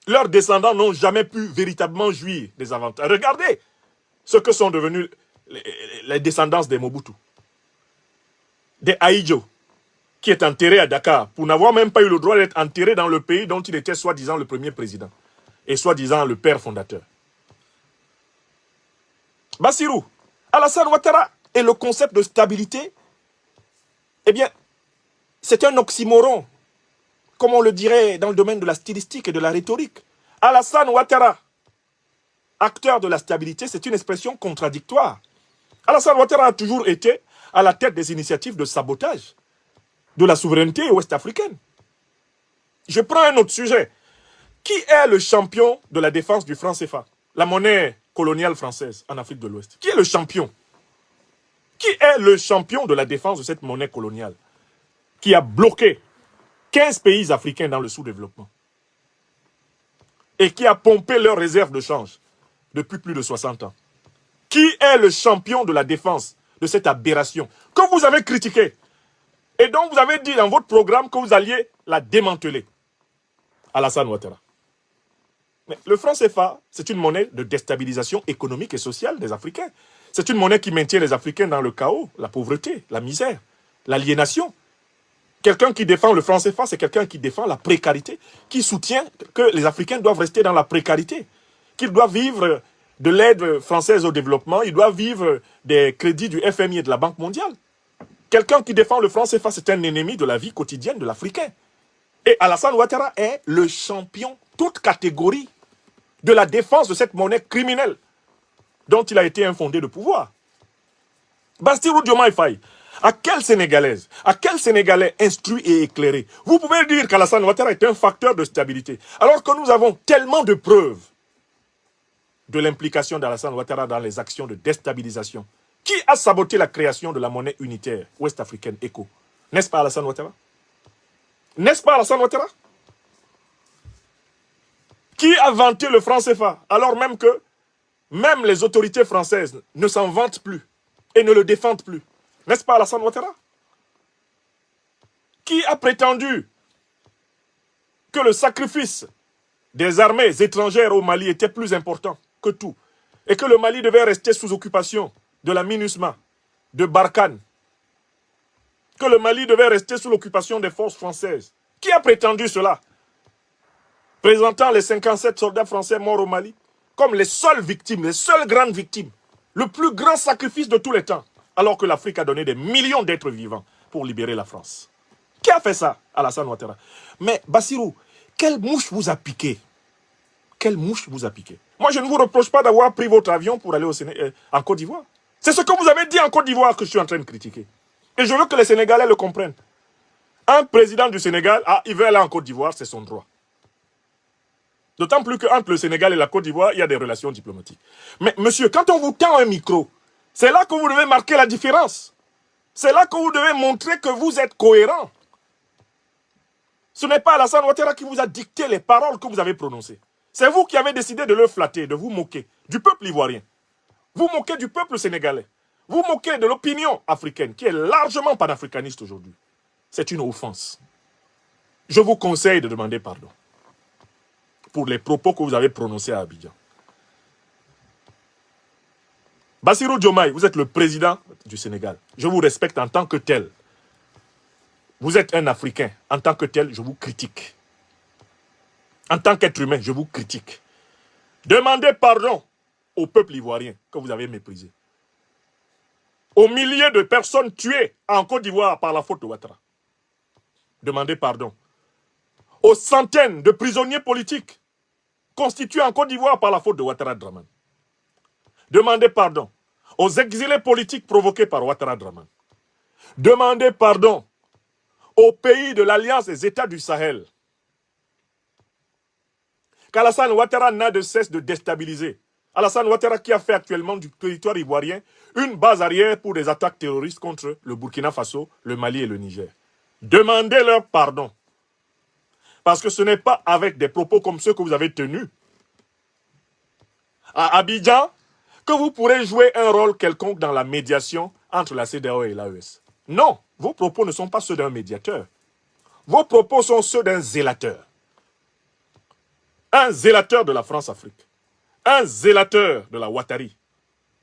Leurs descendants n'ont jamais pu véritablement jouir des avantages. Regardez ce que sont devenus les descendants des Mobutu. Des Ahidjo, qui est enterré à Dakar, pour n'avoir même pas eu le droit d'être enterré dans le pays dont il était soi-disant le premier président, et soi-disant le père fondateur. Bassirou, Alassane Ouattara et le concept de stabilité, eh bien, c'est un oxymoron, comme on le dirait dans le domaine de la stylistique et de la rhétorique. Alassane Ouattara, acteur de la stabilité, c'est une expression contradictoire. Alassane Ouattara a toujours été à la tête des initiatives de sabotage de la souveraineté ouest-africaine. Je prends un autre sujet. Qui est le champion de la défense du franc CFA, la monnaie coloniale française en Afrique de l'Ouest? Qui est le champion? Qui est le champion de la défense de cette monnaie coloniale qui a bloqué 15 pays africains dans le sous-développement et qui a pompé leurs réserves de change depuis plus de 60 ans? Qui est le champion de la défense de cette aberration que vous avez critiquée et dont vous avez dit dans votre programme que vous alliez la démanteler? Alassane Ouattara. Mais le franc CFA, c'est une monnaie de déstabilisation économique et sociale des Africains. C'est une monnaie qui maintient les Africains dans le chaos, la pauvreté, la misère, l'aliénation. Quelqu'un qui défend le franc CFA, c'est quelqu'un qui défend la précarité, qui soutient que les Africains doivent rester dans la précarité, qu'ils doivent vivre de l'aide française au développement, ils doivent vivre des crédits du FMI et de la Banque mondiale. Quelqu'un qui défend le franc CFA, c'est un ennemi de la vie quotidienne de l'Africain. Et Alassane Ouattara est le champion, toute catégorie, de la défense de cette monnaie criminelle dont il a été infondé de pouvoir. Bassirou Diomaye Faye, à quelle Sénégalaise, à quel Sénégalais instruit et éclairé, vous pouvez dire qu'Alassane Ouattara est un facteur de stabilité, alors que nous avons tellement de preuves de l'implication d'Alassane Ouattara dans les actions de déstabilisation. Qui a saboté la création de la monnaie unitaire ouest-africaine ECO? N'est-ce pas Alassane Ouattara? N'est-ce pas Alassane Ouattara? Qui a vanté le franc CFA, alors même que même les autorités françaises ne s'en vantent plus et ne le défendent plus? N'est-ce pas Alassane Ouattara? Qui a prétendu que le sacrifice des armées étrangères au Mali était plus important que tout et que le Mali devait rester sous occupation de la MINUSMA, de Barkhane, que le Mali devait rester sous l'occupation des forces françaises? Qui a prétendu cela? Présentant les 57 soldats français morts au Mali comme les seules victimes, les seules grandes victimes, le plus grand sacrifice de tous les temps, alors que l'Afrique a donné des millions d'êtres vivants pour libérer la France. Qui a fait ça? Alassane Ouattara. Mais Bassirou, quelle mouche vous a piqué? Quelle mouche vous a piqué? Moi, je ne vous reproche pas d'avoir pris votre avion pour aller en Côte d'Ivoire. C'est ce que vous avez dit en Côte d'Ivoire que je suis en train de critiquer. Et je veux que les Sénégalais le comprennent. Un président du Sénégal, il veut aller en Côte d'Ivoire, c'est son droit. D'autant plus qu'entre le Sénégal et la Côte d'Ivoire, il y a des relations diplomatiques. Mais monsieur, quand on vous tend un micro, c'est là que vous devez marquer la différence. C'est là que vous devez montrer que vous êtes cohérent. Ce n'est pas Alassane Ouattara qui vous a dicté les paroles que vous avez prononcées. C'est vous qui avez décidé de le flatter, de vous moquer du peuple ivoirien. Vous moquez du peuple sénégalais. Vous moquez de l'opinion africaine, qui est largement panafricaniste aujourd'hui. C'est une offense. Je vous conseille de demander pardon pour les propos que vous avez prononcés à Abidjan. Bassirou Diomaye, vous êtes le président du Sénégal. Je vous respecte en tant que tel. Vous êtes un Africain. En tant que tel, je vous critique. En tant qu'être humain, je vous critique. Demandez pardon au peuple ivoirien que vous avez méprisé. Aux milliers de personnes tuées en Côte d'Ivoire par la faute de Ouattara. Demandez pardon. Aux centaines de prisonniers politiques constitués en Côte d'Ivoire par la faute de Ouattara Draman. Demandez pardon aux exilés politiques provoqués par Ouattara Draman. Demandez pardon aux pays de l'Alliance des États du Sahel. qu'Alassane Ouattara n'a de cesse de déstabiliser. Alassane Ouattara qui a fait actuellement du territoire ivoirien une base arrière pour des attaques terroristes contre le Burkina Faso, le Mali et le Niger. Demandez-leur pardon. Parce que ce n'est pas avec des propos comme ceux que vous avez tenus à Abidjan que vous pourrez jouer un rôle quelconque dans la médiation entre la CEDEAO et l'AES. Non, vos propos ne sont pas ceux d'un médiateur. Vos propos sont ceux d'un zélateur. Un zélateur de la France-Afrique. Un zélateur de la Ouattari.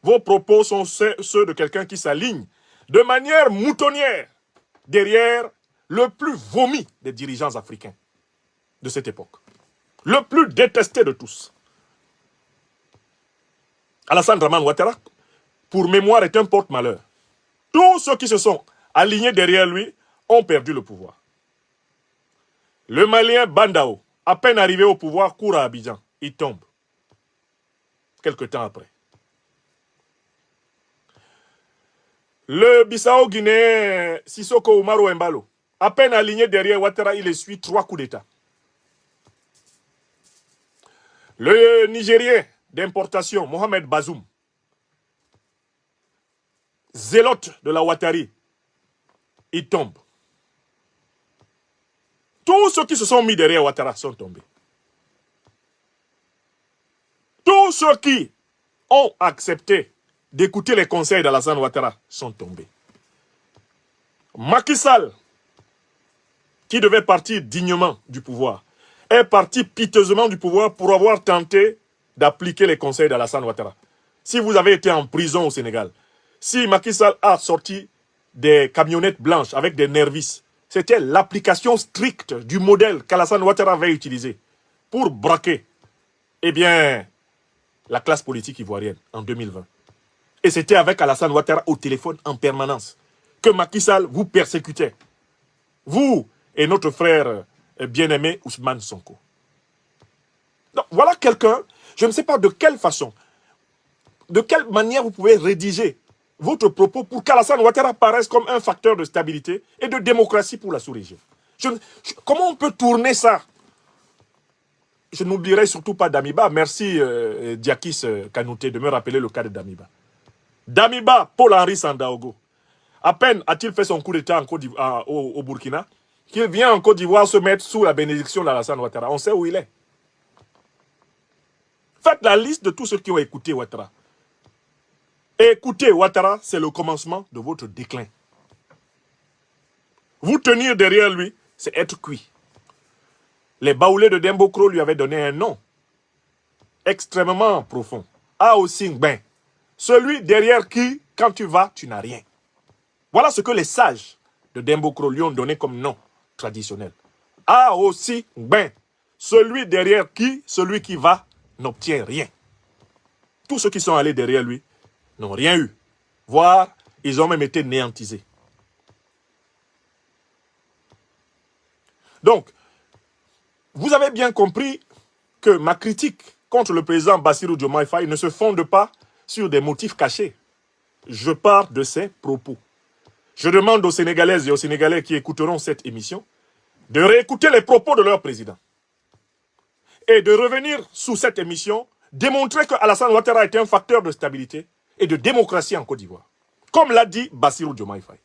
Vos propos sont ceux de quelqu'un qui s'aligne de manière moutonnière derrière le plus vomi des dirigeants africains de cette époque. Le plus détesté de tous. Alassane Draman Ouattara, pour mémoire, est un porte-malheur. Tous ceux qui se sont alignés derrière lui ont perdu le pouvoir. Le Malien Bandao, à peine arrivé au pouvoir, court à Abidjan. Il tombe. Quelque temps après. Le Bissau-Guinéen Sissoko Umaro Embalo, à peine aligné derrière Ouattara, il essuie 3 coups d'État. Le Nigérien d'importation, Mohamed Bazoum, zélote de la Ouattari, il tombe. Tous ceux qui se sont mis derrière Ouattara sont tombés. Tous ceux qui ont accepté d'écouter les conseils d'Alassane Ouattara sont tombés. Macky Sall, qui devait partir dignement du pouvoir, est parti piteusement du pouvoir pour avoir tenté d'appliquer les conseils d'Alassane Ouattara. Si vous avez été en prison au Sénégal, si Macky Sall a sorti des camionnettes blanches avec des nervis, c'était l'application stricte du modèle qu'Alassane Ouattara avait utilisé pour braquer, eh bien, la classe politique ivoirienne en 2020. Et c'était avec Alassane Ouattara au téléphone en permanence que Macky Sall vous persécutait. Vous et notre frère bien-aimé Ousmane Sonko. Donc, voilà quelqu'un, je ne sais pas de quelle façon, de quelle manière vous pouvez rédiger votre propos pour qu'Alassane Ouattara paraisse comme un facteur de stabilité et de démocratie pour la sous-région. Comment on peut tourner ça? Je n'oublierai surtout pas Damiba. Merci Diakis Kanouté de me rappeler le cas de Damiba. Damiba, Paul-Henri Sandaogo. À peine a-t-il fait son coup d'État au Burkina, qu'il vient en Côte d'Ivoire se mettre sous la bénédiction d'Alassane Ouattara. On sait où il est. Faites la liste de tous ceux qui ont écouté Ouattara. Et écouter Ouattara, c'est le commencement de votre déclin. Vous tenir derrière lui, c'est être cuit. Les baoulés de Dembokro lui avaient donné un nom extrêmement profond. Ao Singben. Celui derrière qui, quand tu vas, tu n'as rien. Voilà ce que les sages de Dembokro lui ont donné comme nom traditionnel. Ao Singben. Celui derrière qui, celui qui va, n'obtient rien. Tous ceux qui sont allés derrière lui n'ont rien eu. Voire, ils ont même été néantisés. Donc, vous avez bien compris que ma critique contre le président Bassirou Diomaye Faye ne se fonde pas sur des motifs cachés. Je pars de ses propos. Je demande aux Sénégalaises et aux Sénégalais qui écouteront cette émission de réécouter les propos de leur président. Et de revenir sous cette émission, démontrer que Alassane Ouattara est un facteur de stabilité et de démocratie en Côte d'Ivoire. Comme l'a dit Bassirou Diomaye Faye.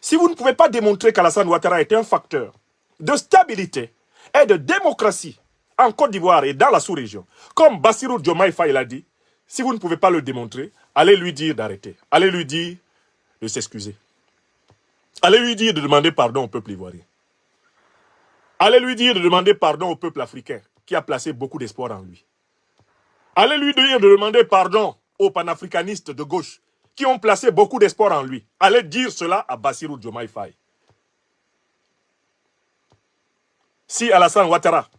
Si vous ne pouvez pas démontrer qu'Alassane Ouattara est un facteur de stabilité et de démocratie en Côte d'Ivoire et dans la sous-région, comme Bassirou Diomaye Faye l'a dit, si vous ne pouvez pas le démontrer, allez lui dire d'arrêter. Allez lui dire de s'excuser. Allez lui dire de demander pardon au peuple ivoirien. Allez lui dire de demander pardon au peuple africain qui a placé beaucoup d'espoir en lui. Allez lui dire de demander pardon aux panafricanistes de gauche qui ont placé beaucoup d'espoir en lui. Allez dire cela à Bassirou Diomaye Faye. Si Alassane Ouattara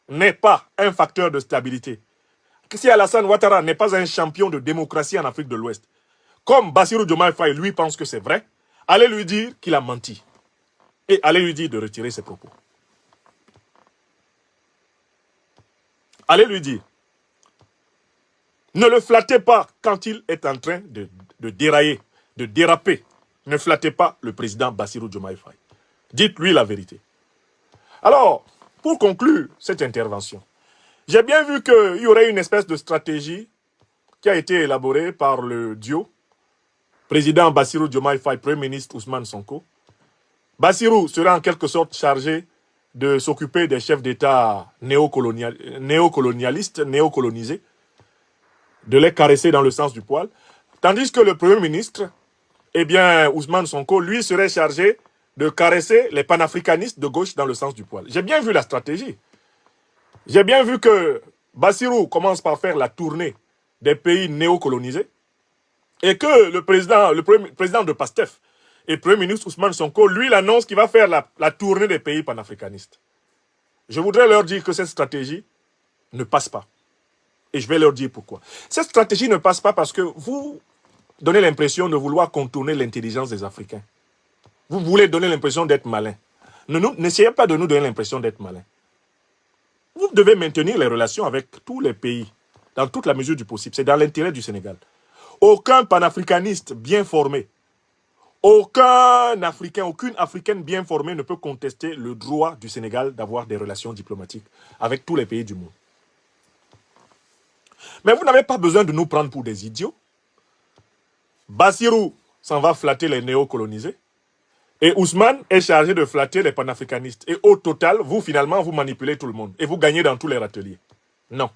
n'est pas un facteur de stabilité, si Alassane Ouattara n'est pas un champion de démocratie en Afrique de l'Ouest, comme Bassirou Diomaye Faye lui pense que c'est vrai, allez lui dire qu'il a menti. Et allez lui dire de retirer ses propos. Allez lui dire. Ne le flattez pas quand il est en train de dérailler, de déraper. Ne flattez pas le président Bassirou Diomaye Faye. Dites-lui la vérité. Alors, pour conclure cette intervention, j'ai bien vu qu'il y aurait une espèce de stratégie qui a été élaborée par le duo président Bassirou Diomaye Faye, Premier ministre Ousmane Sonko. Bassirou sera en quelque sorte chargé de s'occuper des chefs d'État néocolonialistes, néocolonisés, de les caresser dans le sens du poil. Tandis que le Premier ministre, eh bien, Ousmane Sonko, lui serait chargé de caresser les panafricanistes de gauche dans le sens du poil. J'ai bien vu la stratégie. J'ai bien vu que Bassirou commence par faire la tournée des pays néocolonisés et que le président de PASTEF et le Premier ministre Ousmane Sonko, lui, il annonce qu'il va faire la tournée des pays panafricanistes. Je voudrais leur dire que cette stratégie ne passe pas. Et je vais leur dire pourquoi. Cette stratégie ne passe pas parce que vous donnez l'impression de vouloir contourner l'intelligence des Africains. Vous voulez donner l'impression d'être malin. N'essayez pas de nous donner l'impression d'être malin. Vous devez maintenir les relations avec tous les pays, dans toute la mesure du possible. C'est dans l'intérêt du Sénégal. Aucun panafricaniste bien formé, aucun Africain, aucune Africaine bien formée ne peut contester le droit du Sénégal d'avoir des relations diplomatiques avec tous les pays du monde. Mais vous n'avez pas besoin de nous prendre pour des idiots. Bassirou s'en va flatter les néocolonisés. Et Ousmane est chargé de flatter les panafricanistes. Et au total, vous, finalement, vous manipulez tout le monde. Et vous gagnez dans tous les râteliers. Non,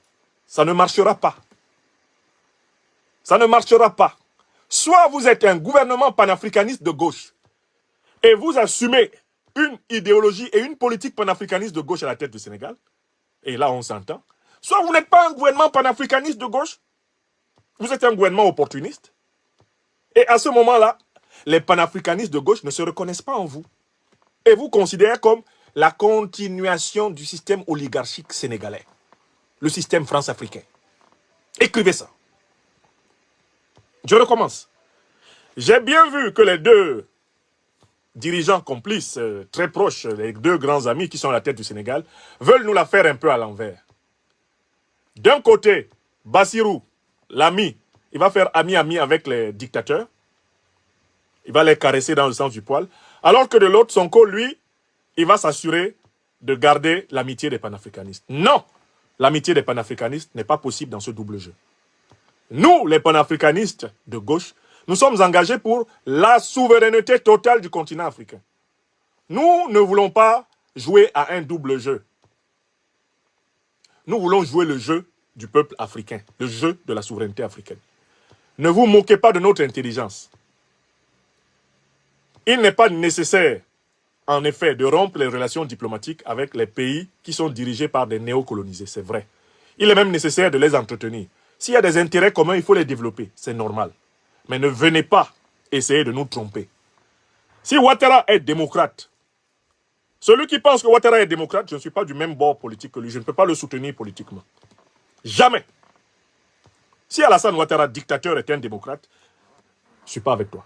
ça ne marchera pas. Ça ne marchera pas. Soit vous êtes un gouvernement panafricaniste de gauche et vous assumez une idéologie et une politique panafricaniste de gauche à la tête du Sénégal. et là on s'entend, soit vous n'êtes pas un gouvernement panafricaniste de gauche, vous êtes un gouvernement opportuniste, et à ce moment-là, les panafricanistes de gauche ne se reconnaissent pas en vous. Et vous considérez comme la continuation du système oligarchique sénégalais, le système france-africain. Écrivez ça. Je recommence. J'ai bien vu que les deux dirigeants complices, très proches, les deux grands amis qui sont à la tête du Sénégal, veulent nous la faire un peu à l'envers. D'un côté, Bassirou, l'ami, il va faire ami-ami avec les dictateurs. Il va les caresser dans le sens du poil. Alors que de l'autre, Sonko, lui, il va s'assurer de garder l'amitié des panafricanistes. Non! L'amitié des panafricanistes n'est pas possible dans ce double jeu. Nous, les panafricanistes de gauche, nous sommes engagés pour la souveraineté totale du continent africain. Nous ne voulons pas jouer à un double jeu. Nous voulons jouer le jeu du peuple africain, le jeu de la souveraineté africaine. Ne vous moquez pas de notre intelligence. Il n'est pas nécessaire, en effet, de rompre les relations diplomatiques avec les pays qui sont dirigés par des néocolonisés, c'est vrai. Il est même nécessaire de les entretenir. S'il y a des intérêts communs, il faut les développer, c'est normal. Mais ne venez pas essayer de nous tromper. Si Ouattara est démocrate, celui qui pense que Ouattara est démocrate, je ne suis pas du même bord politique que lui, je ne peux pas le soutenir politiquement. Jamais. Si Alassane Ouattara, dictateur, est un démocrate, je ne suis pas avec toi.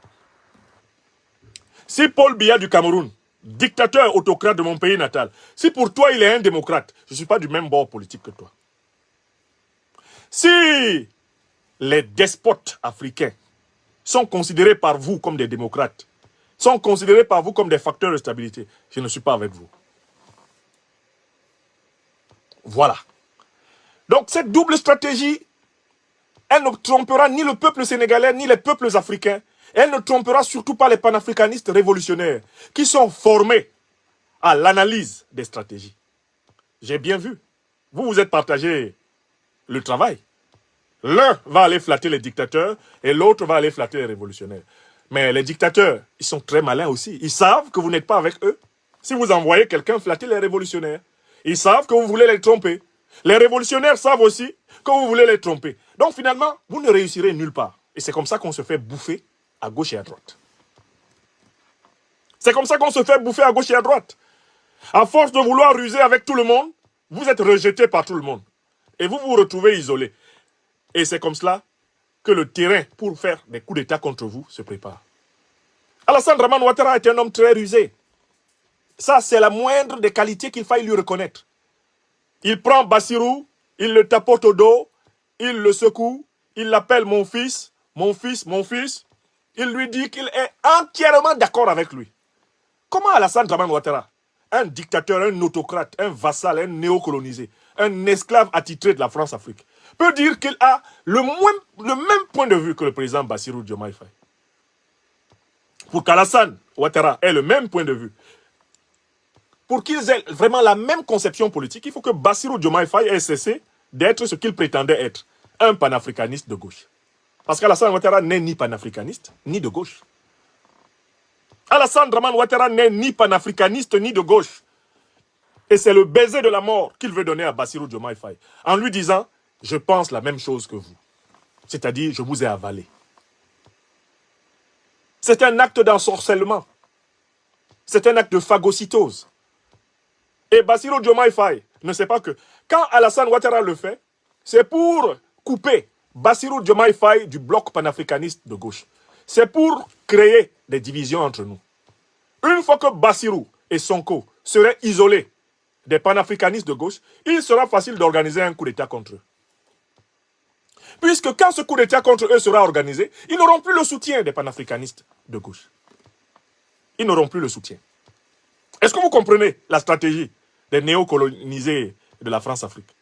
Si Paul Biya du Cameroun, dictateur autocrate de mon pays natal, si pour toi il est un démocrate, je ne suis pas du même bord politique que toi. Si les despotes africains sont considérés par vous comme des démocrates, sont considérés par vous comme des facteurs de stabilité, je ne suis pas avec vous. Voilà. Donc cette double stratégie, elle ne trompera ni le peuple sénégalais, ni les peuples africains. Elle ne trompera surtout pas les panafricanistes révolutionnaires qui sont formés à l'analyse des stratégies. J'ai bien vu. Vous vous êtes partagé le travail. L'un va aller flatter les dictateurs et l'autre va aller flatter les révolutionnaires. Mais les dictateurs, ils sont très malins aussi. Ils savent que vous n'êtes pas avec eux. Si vous envoyez quelqu'un flatter les révolutionnaires, ils savent que vous voulez les tromper. Les révolutionnaires savent aussi que vous voulez les tromper. Donc finalement, vous ne réussirez nulle part. Et c'est comme ça qu'on se fait bouffer à gauche et à droite. C'est comme ça qu'on se fait bouffer à gauche et à droite. À force de vouloir ruser avec tout le monde, vous êtes rejeté par tout le monde. Et vous vous retrouvez isolé. Et c'est comme cela que le terrain pour faire des coups d'État contre vous se prépare. Alassane Dramane Ouattara est un homme très rusé. Ça, c'est la moindre des qualités qu'il faille lui reconnaître. Il prend Bassirou, il le tapote au dos, il le secoue, il l'appelle mon fils, mon fils, mon fils. Il lui dit qu'il est entièrement d'accord avec lui. Comment Alassane Dramane Ouattara, un dictateur, un autocrate, un vassal, un néocolonisé, un esclave attitré de la France-Afrique, peut dire qu'il a le même point de vue que le président Bassirou Diomaye Faye? Pour qu'Alassane Ouattara ait le même point de vue, pour qu'ils aient vraiment la même conception politique, il faut que Bassirou Diomaye Faye ait cessé d'être ce qu'il prétendait être, un panafricaniste de gauche. Parce qu'Alassane Ouattara n'est ni panafricaniste, ni de gauche. Alassane Dramane Ouattara n'est ni panafricaniste, ni de gauche. Et c'est le baiser de la mort qu'il veut donner à Bassirou Diomaye Faye, en lui disant « Je pense la même chose que vous. » C'est-à-dire « Je vous ai avalé. » C'est un acte d'ensorcellement. C'est un acte de phagocytose. Et Bassirou Diomaye Faye ne sait pas que quand Alassane Ouattara le fait, c'est pour couper Bassirou Diomaye Faye du bloc panafricaniste de gauche. C'est pour créer des divisions entre nous. Une fois que Bassirou et Sonko seraient isolés des panafricanistes de gauche, il sera facile d'organiser un coup d'État contre eux. Puisque quand ce coup d'État contre eux sera organisé, ils n'auront plus le soutien des panafricanistes de gauche. Ils n'auront plus le soutien. Est-ce que vous comprenez la stratégie des néocolonisés de la France-Afrique?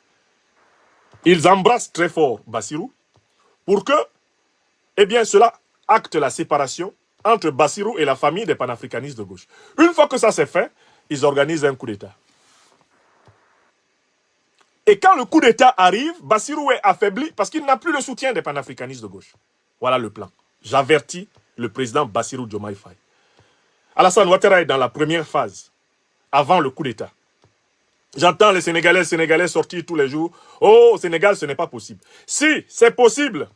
Ils embrassent très fort Bassirou pour que, eh bien, cela acte la séparation entre Bassirou et la famille des panafricanistes de gauche. Une fois que ça c'est fait, ils organisent un coup d'État. Et quand le coup d'État arrive, Bassirou est affaibli parce qu'il n'a plus le soutien des panafricanistes de gauche. Voilà le plan. J'avertis le président Bassirou Diomaye Faye. Alassane Ouattara est dans la première phase, avant le coup d'État. J'entends les Sénégalais sortir tous les jours. Oh, au Sénégal, ce n'est pas possible. Si, c'est possible.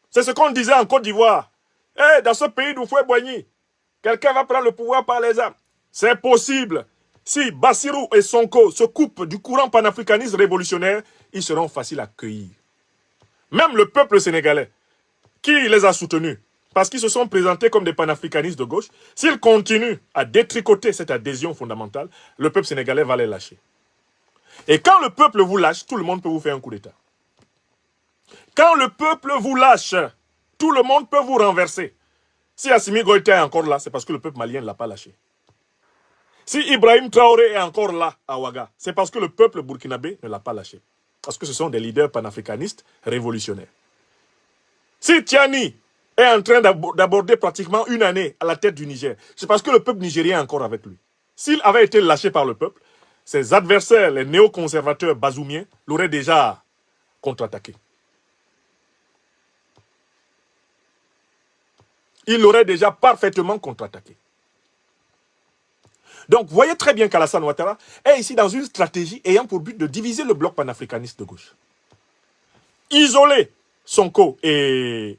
C'est ce qu'on disait en Côte d'Ivoire. Eh, dans ce pays d'Oufoué-Boigny, quelqu'un va prendre le pouvoir par les armes. C'est possible. Si Bassirou et Sonko se coupent du courant panafricaniste révolutionnaire, ils seront faciles à cueillir. Même le peuple sénégalais, qui les a soutenus, parce qu'ils se sont présentés comme des panafricanistes de gauche, s'ils continuent à détricoter cette adhésion fondamentale, le peuple sénégalais va les lâcher. Et quand le peuple vous lâche, tout le monde peut vous faire un coup d'État. Quand le peuple vous lâche, tout le monde peut vous renverser. Si Assimi Goïta est encore là, c'est parce que le peuple malien ne l'a pas lâché. Si Ibrahim Traoré est encore là à Ouaga, c'est parce que le peuple burkinabé ne l'a pas lâché. Parce que ce sont des leaders panafricanistes révolutionnaires. Si Tiani est en train d'aborder pratiquement une année à la tête du Niger, c'est parce que le peuple nigérien est encore avec lui. S'il avait été lâché par le peuple, ses adversaires, les néoconservateurs bazoumiens, l'auraient déjà contre-attaqué. Il l'aurait déjà parfaitement contre-attaqué. Donc, vous voyez très bien qu'Alassane Ouattara est ici dans une stratégie ayant pour but de diviser le bloc panafricaniste de gauche. Isoler Sonko et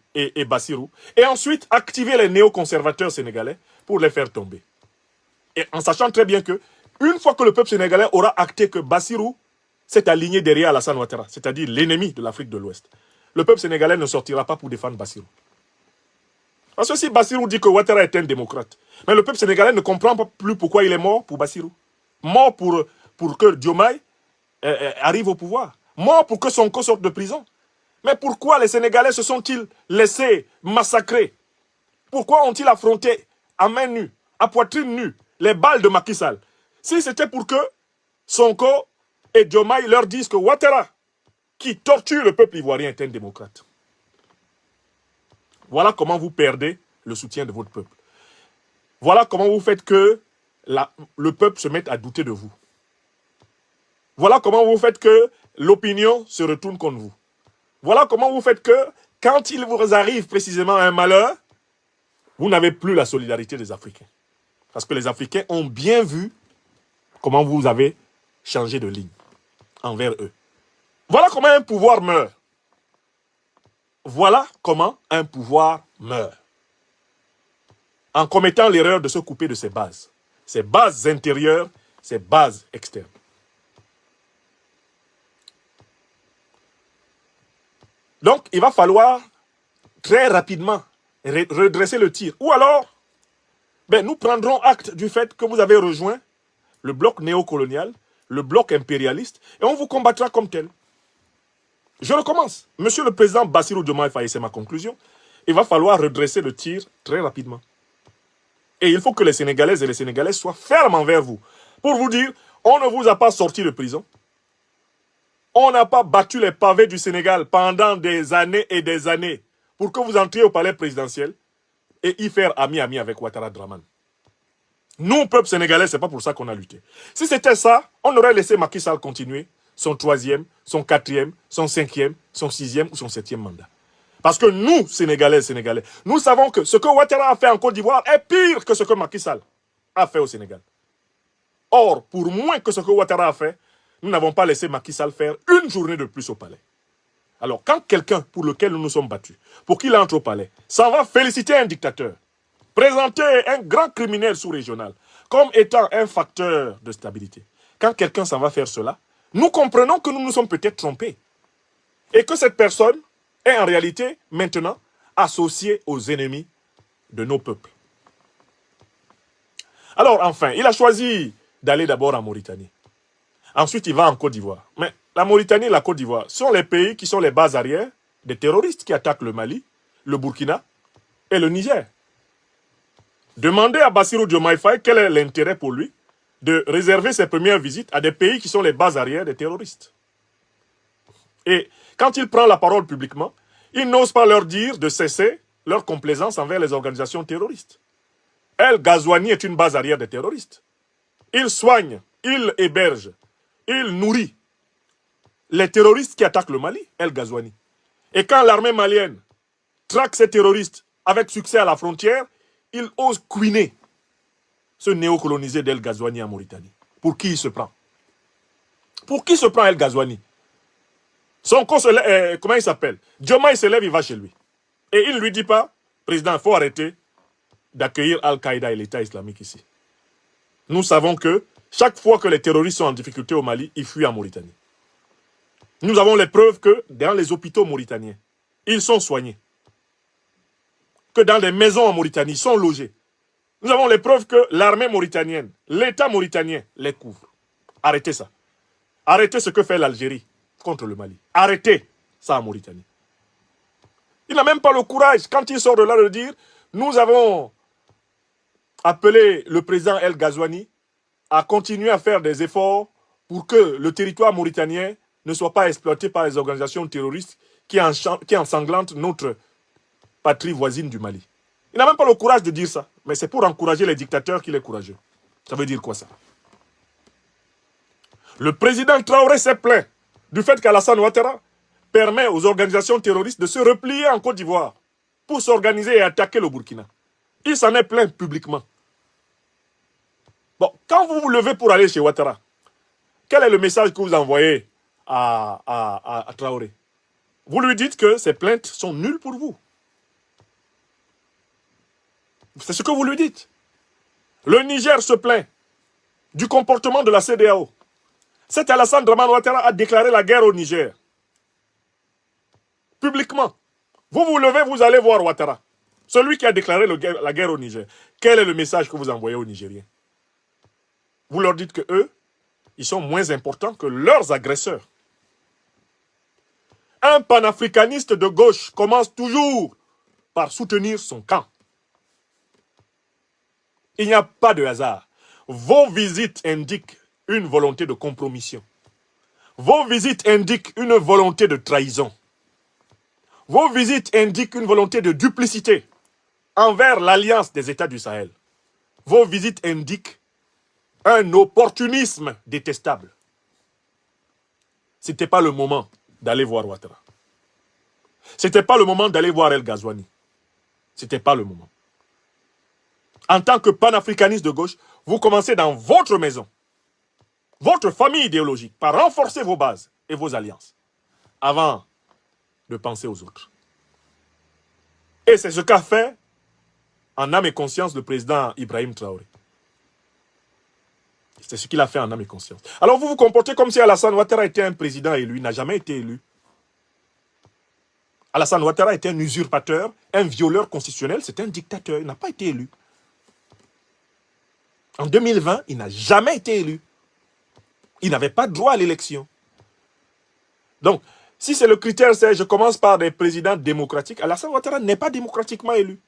Bassirou, et ensuite activer les néoconservateurs sénégalais pour les faire tomber. Et en sachant très bien que, une fois que le peuple sénégalais aura acté que Bassirou s'est aligné derrière Alassane Ouattara, c'est-à-dire l'ennemi de l'Afrique de l'Ouest, le peuple sénégalais ne sortira pas pour défendre Bassirou. Parce que si Bassirou dit que Ouattara est un démocrate, mais le peuple sénégalais ne comprend pas plus pourquoi il est mort pour Bassirou. Mort pour que Diomaye arrive au pouvoir. Mort pour que Sonko sorte de prison. Mais pourquoi les Sénégalais se sont-ils laissés massacrer? Pourquoi ont-ils affronté à main nue, à poitrine nue, les balles de Macky Sall? Si c'était pour que Sonko et Diomaye leur disent que Ouattara, qui torture le peuple ivoirien, est un démocrate. Voilà comment vous perdez le soutien de votre peuple. Voilà comment vous faites que le peuple se mette à douter de vous. Voilà comment vous faites que l'opinion se retourne contre vous. Voilà comment vous faites que, quand il vous arrive précisément un malheur, vous n'avez plus la solidarité des Africains. Parce que les Africains ont bien vu comment vous avez changé de ligne envers eux. Voilà comment un pouvoir meurt. Voilà comment un pouvoir meurt. En commettant l'erreur de se couper de ses bases intérieures, ses bases externes. Donc, il va falloir très rapidement redresser le tir. Ou alors, nous prendrons acte du fait que vous avez rejoint le bloc néocolonial, le bloc impérialiste, et on vous combattra comme tel. Je recommence. Monsieur le président Bassirou Diomaye Faye, c'est ma conclusion. Il va falloir redresser le tir très rapidement. Et il faut que les Sénégalaises et les Sénégalais soient fermes envers vous. Pour vous dire, on ne vous a pas sorti de prison. On n'a pas battu les pavés du Sénégal pendant des années et des années pour que vous entriez au palais présidentiel et y faire ami-ami avec Ouattara Draman. Nous, peuple sénégalais, c'est pas pour ça qu'on a lutté. Si c'était ça, on aurait laissé Macky Sall continuer son 3e, son 4e, son 5e, son 6e ou son 7e mandat. Parce que nous, Sénégalais, nous savons que ce que Ouattara a fait en Côte d'Ivoire est pire que ce que Macky Sall a fait au Sénégal. Or, pour moins que ce que Ouattara a fait, nous n'avons pas laissé Macky Sall faire une journée de plus au palais. Alors, quand quelqu'un pour lequel nous nous sommes battus, pour qu'il entre au palais, s'en va féliciter un dictateur, présenter un grand criminel sous-régional comme étant un facteur de stabilité, quand quelqu'un s'en va faire cela, nous comprenons que nous nous sommes peut-être trompés. Et que cette personne est en réalité maintenant associée aux ennemis de nos peuples. Alors enfin, il a choisi d'aller d'abord en Mauritanie. Ensuite, il va en Côte d'Ivoire. Mais la Mauritanie et la Côte d'Ivoire sont les pays qui sont les bases arrières des terroristes qui attaquent le Mali, le Burkina et le Niger. Demandez à Bassirou Diomaye Faye quel est l'intérêt pour lui de réserver ses premières visites à des pays qui sont les bases arrières des terroristes. Et quand il prend la parole publiquement, il n'ose pas leur dire de cesser leur complaisance envers les organisations terroristes. El Ghazouani est une base arrière des terroristes. Il soigne, il héberge, il nourrit les terroristes qui attaquent le Mali, El Ghazouani. Et quand l'armée malienne traque ces terroristes avec succès à la frontière, il ose couiner ce néocolonisé d'El Ghazouani en Mauritanie. Pour qui il se prend? Pour qui se prend El Ghazouani? Comment il s'appelle? Dioma, il se lève, il va chez lui. Et il ne lui dit pas, président, il faut arrêter d'accueillir Al-Qaïda et l'État islamique ici. Nous savons que chaque fois que les terroristes sont en difficulté au Mali, ils fuient en Mauritanie. Nous avons les preuves que dans les hôpitaux mauritaniens, ils sont soignés. Que dans des maisons en Mauritanie, ils sont logés. Nous avons les preuves que l'armée mauritanienne, l'État mauritanien les couvre. Arrêtez ça. Arrêtez ce que fait l'Algérie contre le Mali. Arrêtez ça en Mauritanie. Il n'a même pas le courage, quand il sort de là, de dire « Nous avons appelé le président El Ghazouani à continuer à faire des efforts pour que le territoire mauritanien ne soit pas exploité par les organisations terroristes qui ensanglantent notre patrie voisine du Mali. » Il n'a même pas le courage de dire ça. Mais c'est pour encourager les dictateurs qu'il est courageux. Ça veut dire quoi ça? Le président Traoré s'est plaint du fait qu'Alassane Ouattara permet aux organisations terroristes de se replier en Côte d'Ivoire pour s'organiser et attaquer le Burkina. Il s'en est plaint publiquement. Bon, quand vous vous levez pour aller chez Ouattara, quel est le message que vous envoyez à Traoré? Vous lui dites que ces plaintes sont nulles pour vous. C'est ce que vous lui dites. Le Niger se plaint du comportement de la CEDEAO. Cet Alassane Dramane Ouattara a déclaré la guerre au Niger. Publiquement. Vous vous levez, vous allez voir Ouattara. Celui qui a déclaré la guerre au Niger. Quel est le message que vous envoyez aux Nigériens? Vous leur dites que eux, ils sont moins importants que leurs agresseurs. Un panafricaniste de gauche commence toujours par soutenir son camp. Il n'y a pas de hasard. Vos visites indiquent une volonté de compromission. Vos visites indiquent une volonté de trahison. Vos visites indiquent une volonté de duplicité envers l'alliance des États du Sahel. Vos visites indiquent un opportunisme détestable. Ce n'était pas le moment d'aller voir Ouattara. Ce n'était pas le moment d'aller voir El Ghazouani. Ce n'était pas le moment. En tant que panafricaniste de gauche, vous commencez dans votre maison, votre famille idéologique, par renforcer vos bases et vos alliances, avant de penser aux autres. Et c'est ce qu'a fait, en âme et conscience, le président Ibrahim Traoré. C'est ce qu'il a fait en âme et conscience. Alors vous vous comportez comme si Alassane Ouattara était un président élu. Il n'a jamais été élu. Alassane Ouattara était un usurpateur, un violeur constitutionnel, c'est un dictateur. Il n'a pas été élu. En 2020, il n'a jamais été élu. Il n'avait pas droit à l'élection. Donc, si c'est le critère, c'est je commence par des présidents démocratiques, Alassane Ouattara n'est pas démocratiquement élu.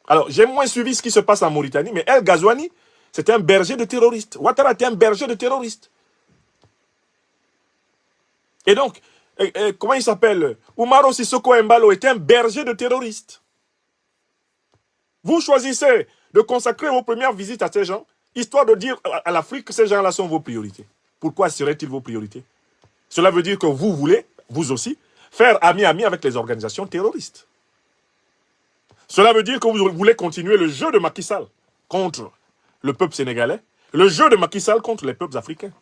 Alors, j'ai moins suivi ce qui se passe en Mauritanie, mais El Ghazouani, c'était un berger de terroristes. Ouattara était un berger de terroristes. Et donc, comment il s'appelle? Oumaro Sissoko Embalo était un berger de terroristes. Vous choisissez de consacrer vos premières visites à ces gens, histoire de dire à l'Afrique que ces gens-là sont vos priorités. Pourquoi seraient-ils vos priorités? Cela veut dire que vous voulez, vous aussi, faire ami-ami avec les organisations terroristes. Cela veut dire que vous voulez continuer le jeu de Macky Sall contre le peuple sénégalais, le jeu de Macky Sall contre les peuples africains.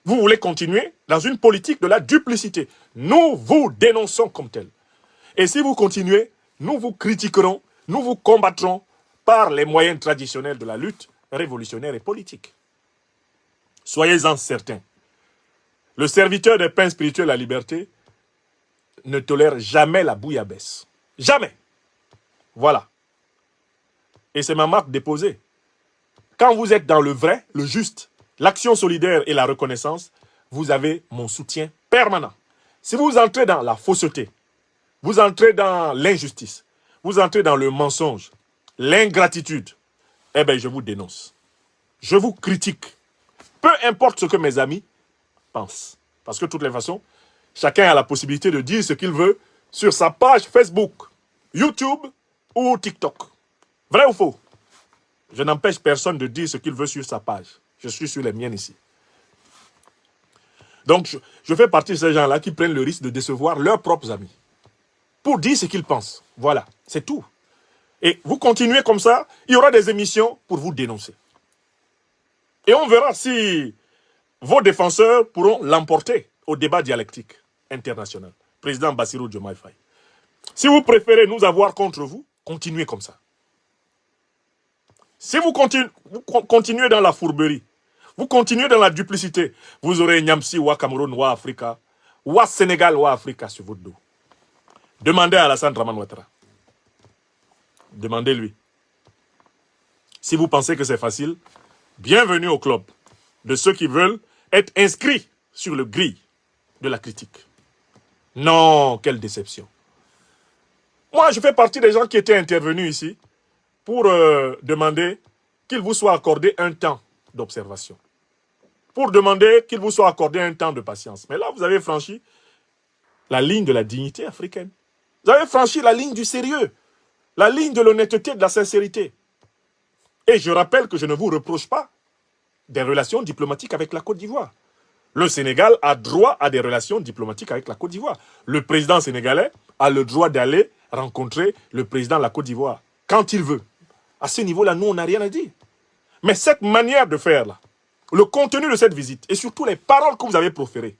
Vous voulez continuer dans une politique de la duplicité. Nous vous dénonçons comme tel. Et si vous continuez, nous vous critiquerons, nous vous combattrons par les moyens traditionnels de la lutte révolutionnaire et politique. Soyez-en certains. Le serviteur des pains spirituels à la liberté ne tolère jamais la bouillabaisse. Jamais. Voilà. Et c'est ma marque déposée. Quand vous êtes dans le vrai, le juste, l'action solidaire et la reconnaissance, vous avez mon soutien permanent. Si vous entrez dans la fausseté, vous entrez dans l'injustice, vous entrez dans le mensonge, l'ingratitude, eh bien, je vous dénonce. Je vous critique. Peu importe ce que mes amis pensent. Parce que de toutes les façons, chacun a la possibilité de dire ce qu'il veut sur sa page Facebook, YouTube ou TikTok. Vrai ou faux? Je n'empêche personne de dire ce qu'il veut sur sa page. Je suis sur les miennes ici. Donc, je fais partie de ces gens-là qui prennent le risque de décevoir leurs propres amis. Pour dire ce qu'ils pensent. Voilà, c'est tout. Et vous continuez comme ça, il y aura des émissions pour vous dénoncer. Et on verra si vos défenseurs pourront l'emporter au débat dialectique international. Président Bassirou Diomaye Faye. Si vous préférez nous avoir contre vous, continuez comme ça. Si vous continuez dans la fourberie, vous continuez dans la duplicité, vous aurez Nyamsi, ou Cameroun, ou Africa, ou Sénégal, ou Africa sur votre dos. Demandez à Alassane Dramane Ouattara. Demandez-lui. Si vous pensez que c'est facile, bienvenue au club de ceux qui veulent être inscrits sur le grille de la critique. Non, quelle déception. Moi, je fais partie des gens qui étaient intervenus ici pour demander qu'il vous soit accordé un temps d'observation. Pour demander qu'il vous soit accordé un temps de patience. Mais là, vous avez franchi la ligne de la dignité africaine. Vous avez franchi la ligne du sérieux, la ligne de l'honnêteté, de la sincérité. Et je rappelle que je ne vous reproche pas des relations diplomatiques avec la Côte d'Ivoire. Le Sénégal a droit à des relations diplomatiques avec la Côte d'Ivoire. Le président sénégalais a le droit d'aller rencontrer le président de la Côte d'Ivoire quand il veut. À ce niveau-là, nous, on n'a rien à dire. Mais cette manière de faire, là, le contenu de cette visite et surtout les paroles que vous avez proférées,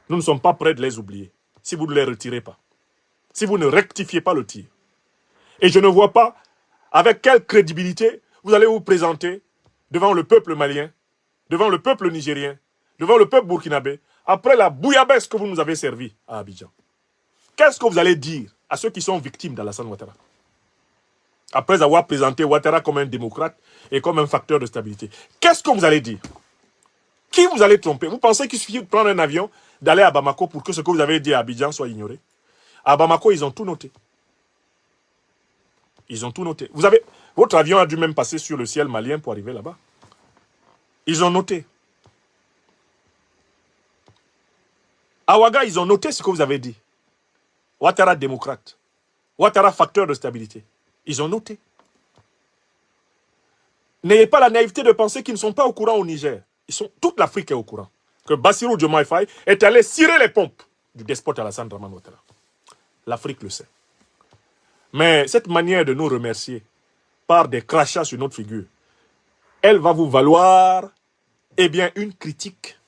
nous ne sommes pas prêts de les oublier si vous ne les retirez pas. Si vous ne rectifiez pas le tir. Et je ne vois pas avec quelle crédibilité vous allez vous présenter devant le peuple malien, devant le peuple nigérien, devant le peuple burkinabé, après la bouillabaisse que vous nous avez servie à Abidjan. Qu'est-ce que vous allez dire à ceux qui sont victimes d'Alassane Ouattara? Après avoir présenté Ouattara comme un démocrate et comme un facteur de stabilité. Qu'est-ce que vous allez dire? Qui vous allez tromper? Vous pensez qu'il suffit de prendre un avion, d'aller à Bamako pour que ce que vous avez dit à Abidjan soit ignoré? À Bamako, ils ont tout noté. Ils ont tout noté. Votre avion a dû même passer sur le ciel malien pour arriver là-bas. Ils ont noté. À Ouaga, ils ont noté ce que vous avez dit. Ouattara démocrate. Ouattara facteur de stabilité. Ils ont noté. N'ayez pas la naïveté de penser qu'ils ne sont pas au courant au Niger. Toute l'Afrique est au courant. Que Bassirou Diomaye Faye est allé cirer les pompes du despote Alassane Dramane Ouattara. L'Afrique le sait. Mais cette manière de nous remercier par des crachats sur notre figure, elle va vous valoir, eh bien, une critique,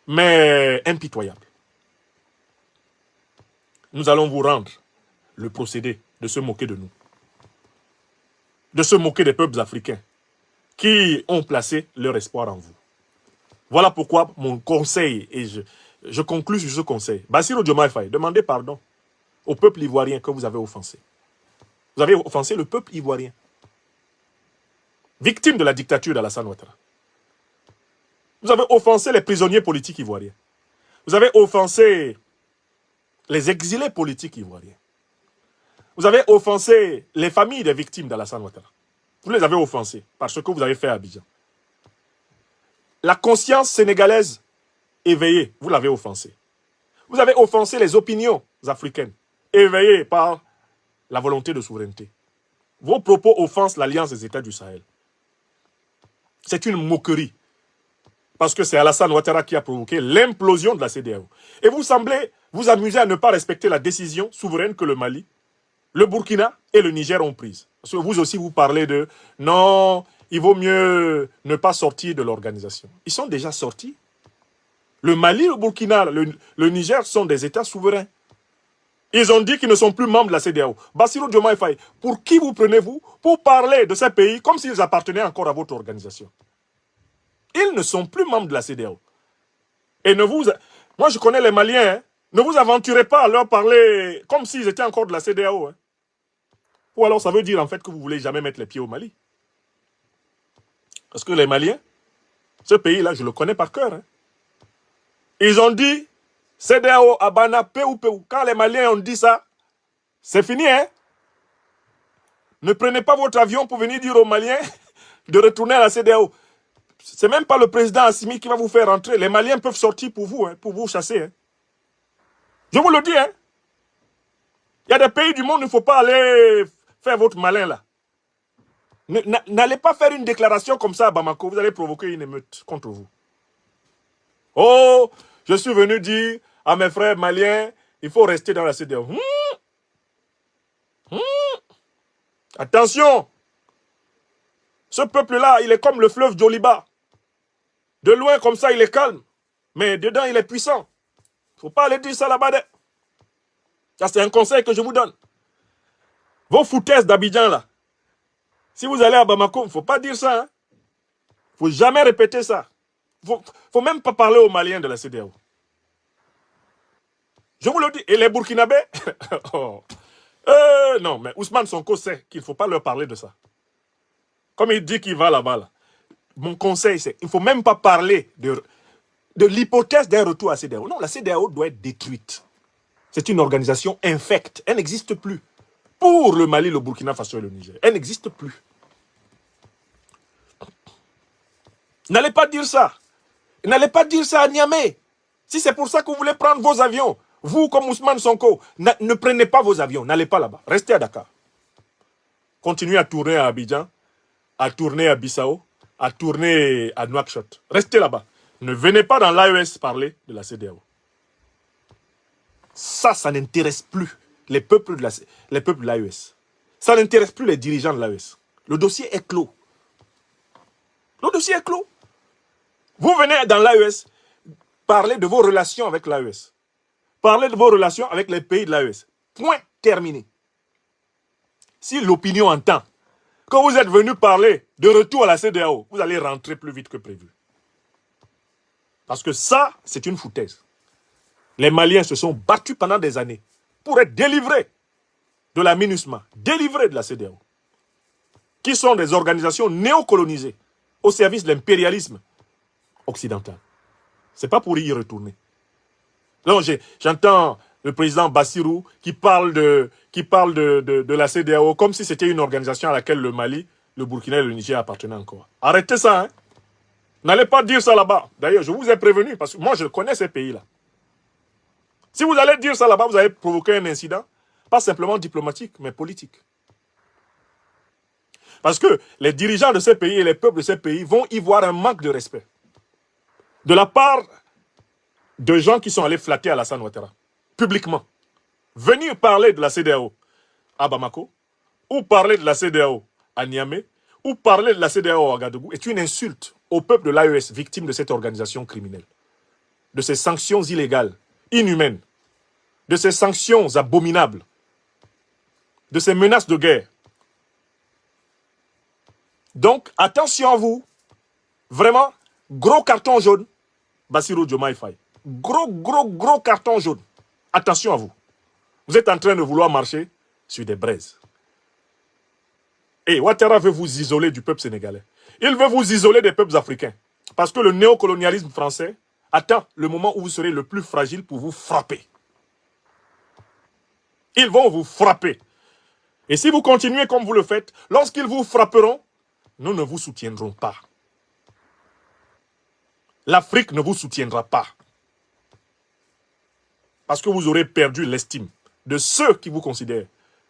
mais impitoyable. Nous allons vous rendre le procédé de se moquer de nous, de se moquer des peuples africains qui ont placé leur espoir en vous. Voilà pourquoi mon conseil, et je conclus sur ce conseil. Bassirou Diomaye Faye, demandez pardon au peuple ivoirien que vous avez offensé. Vous avez offensé le peuple ivoirien, victime de la dictature d'Alassane Ouattara. Vous avez offensé les prisonniers politiques ivoiriens. Vous avez offensé les exilés politiques ivoiriens. Vous avez offensé les familles des victimes d'Alassane Ouattara. Vous les avez offensés par ce que vous avez fait à Abidjan. La conscience sénégalaise éveillée, vous l'avez offensée. Vous avez offensé les opinions africaines, éveillées par la volonté de souveraineté. Vos propos offensent l'Alliance des États du Sahel. C'est une moquerie. Parce que c'est Alassane Ouattara qui a provoqué l'implosion de la CEDEAO. Et vous semblez vous amuser à ne pas respecter la décision souveraine que le Mali, le Burkina et le Niger ont prise. Parce que vous aussi, vous parlez de « non, il vaut mieux ne pas sortir de l'organisation ». Ils sont déjà sortis. Le Mali, le Burkina, le Niger sont des États souverains. Ils ont dit qu'ils ne sont plus membres de la CEDEAO. Bassirou Diomaye Faye, pour qui vous prenez-vous pour parler de ces pays comme s'ils appartenaient encore à votre organisation? Ils ne sont plus membres de la CEDEAO. Et moi, je connais les Maliens. Hein. Ne vous aventurez pas à leur parler comme s'ils étaient encore de la CEDEAO. Hein. Ou alors, ça veut dire en fait que vous ne voulez jamais mettre les pieds au Mali. Parce que les Maliens, ce pays-là, je le connais par cœur. Hein. Ils ont dit CEDEAO, Abana, Peu. Quand les Maliens ont dit ça, c'est fini. Hein. Ne prenez pas votre avion pour venir dire aux Maliens de retourner à la CEDEAO. C'est même pas le président Assimi qui va vous faire rentrer. Les Maliens peuvent sortir pour vous chasser. Hein. Je vous le dis. Hein. Il y a des pays du monde où il ne faut pas aller faire votre malin là. N'allez pas faire une déclaration comme ça à Bamako. Vous allez provoquer une émeute contre vous. Oh, je suis venu dire à mes frères maliens, il faut rester dans la CEDEAO. Attention. Ce peuple-là, il est comme le fleuve Djoliba. De loin, comme ça, il est calme. Mais dedans, il est puissant. Il ne faut pas aller dire ça là-bas. Ça, c'est un conseil que je vous donne. Vos foutaises d'Abidjan, là. Si vous allez à Bamako, il ne faut pas dire ça. Il ne faut jamais répéter ça. Il ne faut même pas parler aux Maliens de la CEDEAO. Je vous le dis. Et les Burkinabés oh. Non, mais Ousmane Sonko sait qu'il ne faut pas leur parler de ça. Comme il dit qu'il va là-bas, là. Mon conseil, c'est qu'il ne faut même pas parler de l'hypothèse d'un retour à la CEDEAO. Non, la CEDEAO doit être détruite. C'est une organisation infecte. Elle n'existe plus. Pour le Mali, le Burkina Faso et le Niger. Elle n'existe plus. N'allez pas dire ça. N'allez pas dire ça à Niamey. Si c'est pour ça que vous voulez prendre vos avions, vous comme Ousmane Sonko, ne prenez pas vos avions. N'allez pas là-bas. Restez à Dakar. Continuez à tourner à Abidjan, à tourner à Bissau, à tourner à Nouakchott. Restez là-bas. Ne venez pas dans l'AES parler de la CEDEAO. Ça n'intéresse plus les peuples de l'AES. Ça n'intéresse plus les dirigeants de l'AES. Le dossier est clos. Le dossier est clos. Vous venez dans l'AES parler de vos relations avec l'AES. Parler de vos relations avec les pays de l'AES. Point terminé. Si l'opinion entend que vous êtes venu parler de retour à la CEDEAO, vous allez rentrer plus vite que prévu. Parce que ça, c'est une foutaise. Les Maliens se sont battus pendant des années pour être délivrés de la MINUSMA, délivrés de la CEDEAO, qui sont des organisations néocolonisées au service de l'impérialisme occidental. Ce n'est pas pour y retourner. Donc j'entends le président Bassirou qui parle de la CEDEAO comme si c'était une organisation à laquelle le Mali, le Burkina et le Niger appartenaient encore. Arrêtez ça, hein. N'allez pas dire ça là-bas. D'ailleurs, je vous ai prévenu, parce que moi, je connais ces pays-là. Si vous allez dire ça là-bas, vous allez provoquer un incident, pas simplement diplomatique, mais politique. Parce que les dirigeants de ces pays et les peuples de ces pays vont y voir un manque de respect. De la part de gens qui sont allés flatter Alassane Ouattara, publiquement. Venir parler de la CEDEAO à Bamako, ou parler de la CEDEAO à Niamey, ou parler de la CEDEAO à Ouagadougou, est une insulte au peuple de l'AES, victime de cette organisation criminelle. De ces sanctions illégales, inhumaines, de ces sanctions abominables, de ces menaces de guerre. Donc, attention à vous. Vraiment, gros carton jaune, Bassirou Diomaye Faye. Gros carton jaune. Attention à vous. Vous êtes en train de vouloir marcher sur des braises. Et Ouattara veut vous isoler du peuple sénégalais. Il veut vous isoler des peuples africains. Parce que le néocolonialisme français attend le moment où vous serez le plus fragile pour vous frapper. Ils vont vous frapper. Et si vous continuez comme vous le faites, lorsqu'ils vous frapperont, nous ne vous soutiendrons pas. L'Afrique ne vous soutiendra pas. Parce que vous aurez perdu l'estime de ceux qui vous considèrent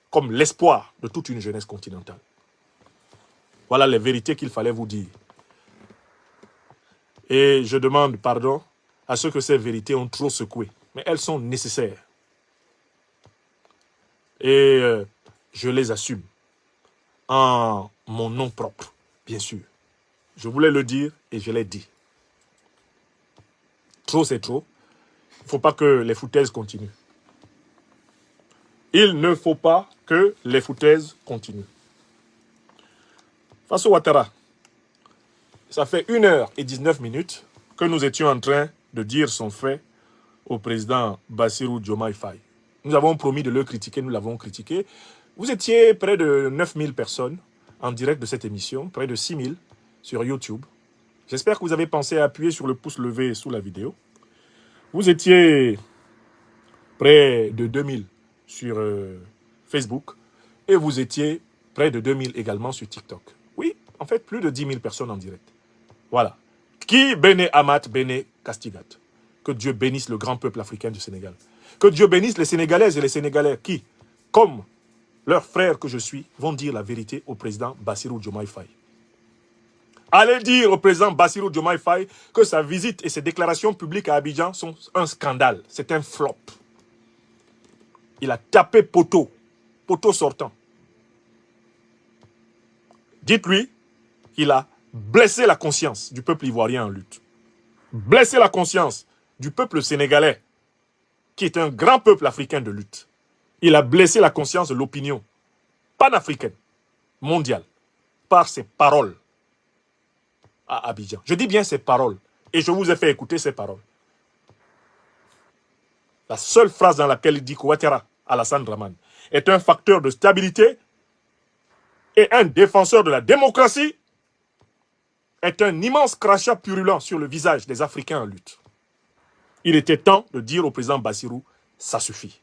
comme l'espoir de toute une jeunesse continentale. Voilà les vérités qu'il fallait vous dire. Et je demande pardon à ceux que ces vérités ont trop secoué. Mais elles sont nécessaires. Et je les assume. En mon nom propre, bien sûr. Je voulais le dire et je l'ai dit. Trop, c'est trop. Il ne faut pas que les foutaises continuent. Il ne faut pas que les foutaises continuent. Faso Ouattara, ça fait 1h19 que nous étions en train de dire son fait au président Bassirou Diomaye Faye. Nous avons promis de le critiquer, nous l'avons critiqué. Vous étiez près de 9000 personnes en direct de cette émission, près de 6000 sur YouTube. J'espère que vous avez pensé à appuyer sur le pouce levé sous la vidéo. Vous étiez près de 2000 sur Facebook et vous étiez près de 2000 également sur TikTok. Oui, en fait, plus de 10 000 personnes en direct. Voilà. Qui béné Amat, béné Castigat. Que Dieu bénisse le grand peuple africain du Sénégal. Que Dieu bénisse les Sénégalaises et les Sénégalais qui, comme leurs frères que je suis, vont dire la vérité au président Bassirou Diomaye Faye. Allez dire au président Bassirou Diomaye Faye que sa visite et ses déclarations publiques à Abidjan sont un scandale. C'est un flop. Il a tapé poteau sortant. Dites-lui Il a blessé la conscience du peuple ivoirien en lutte. Blessé la conscience du peuple sénégalais, qui est un grand peuple africain de lutte. Il a blessé la conscience de l'opinion panafricaine, mondiale, par ses paroles à Abidjan. Je dis bien ses paroles, et je vous ai fait écouter ces paroles. La seule phrase dans laquelle il dit qu'Ouattara, Alassane Dramane, est un facteur de stabilité et un défenseur de la démocratie, est un immense crachat purulent sur le visage des Africains en lutte. Il était temps de dire au président Bassirou, ça suffit.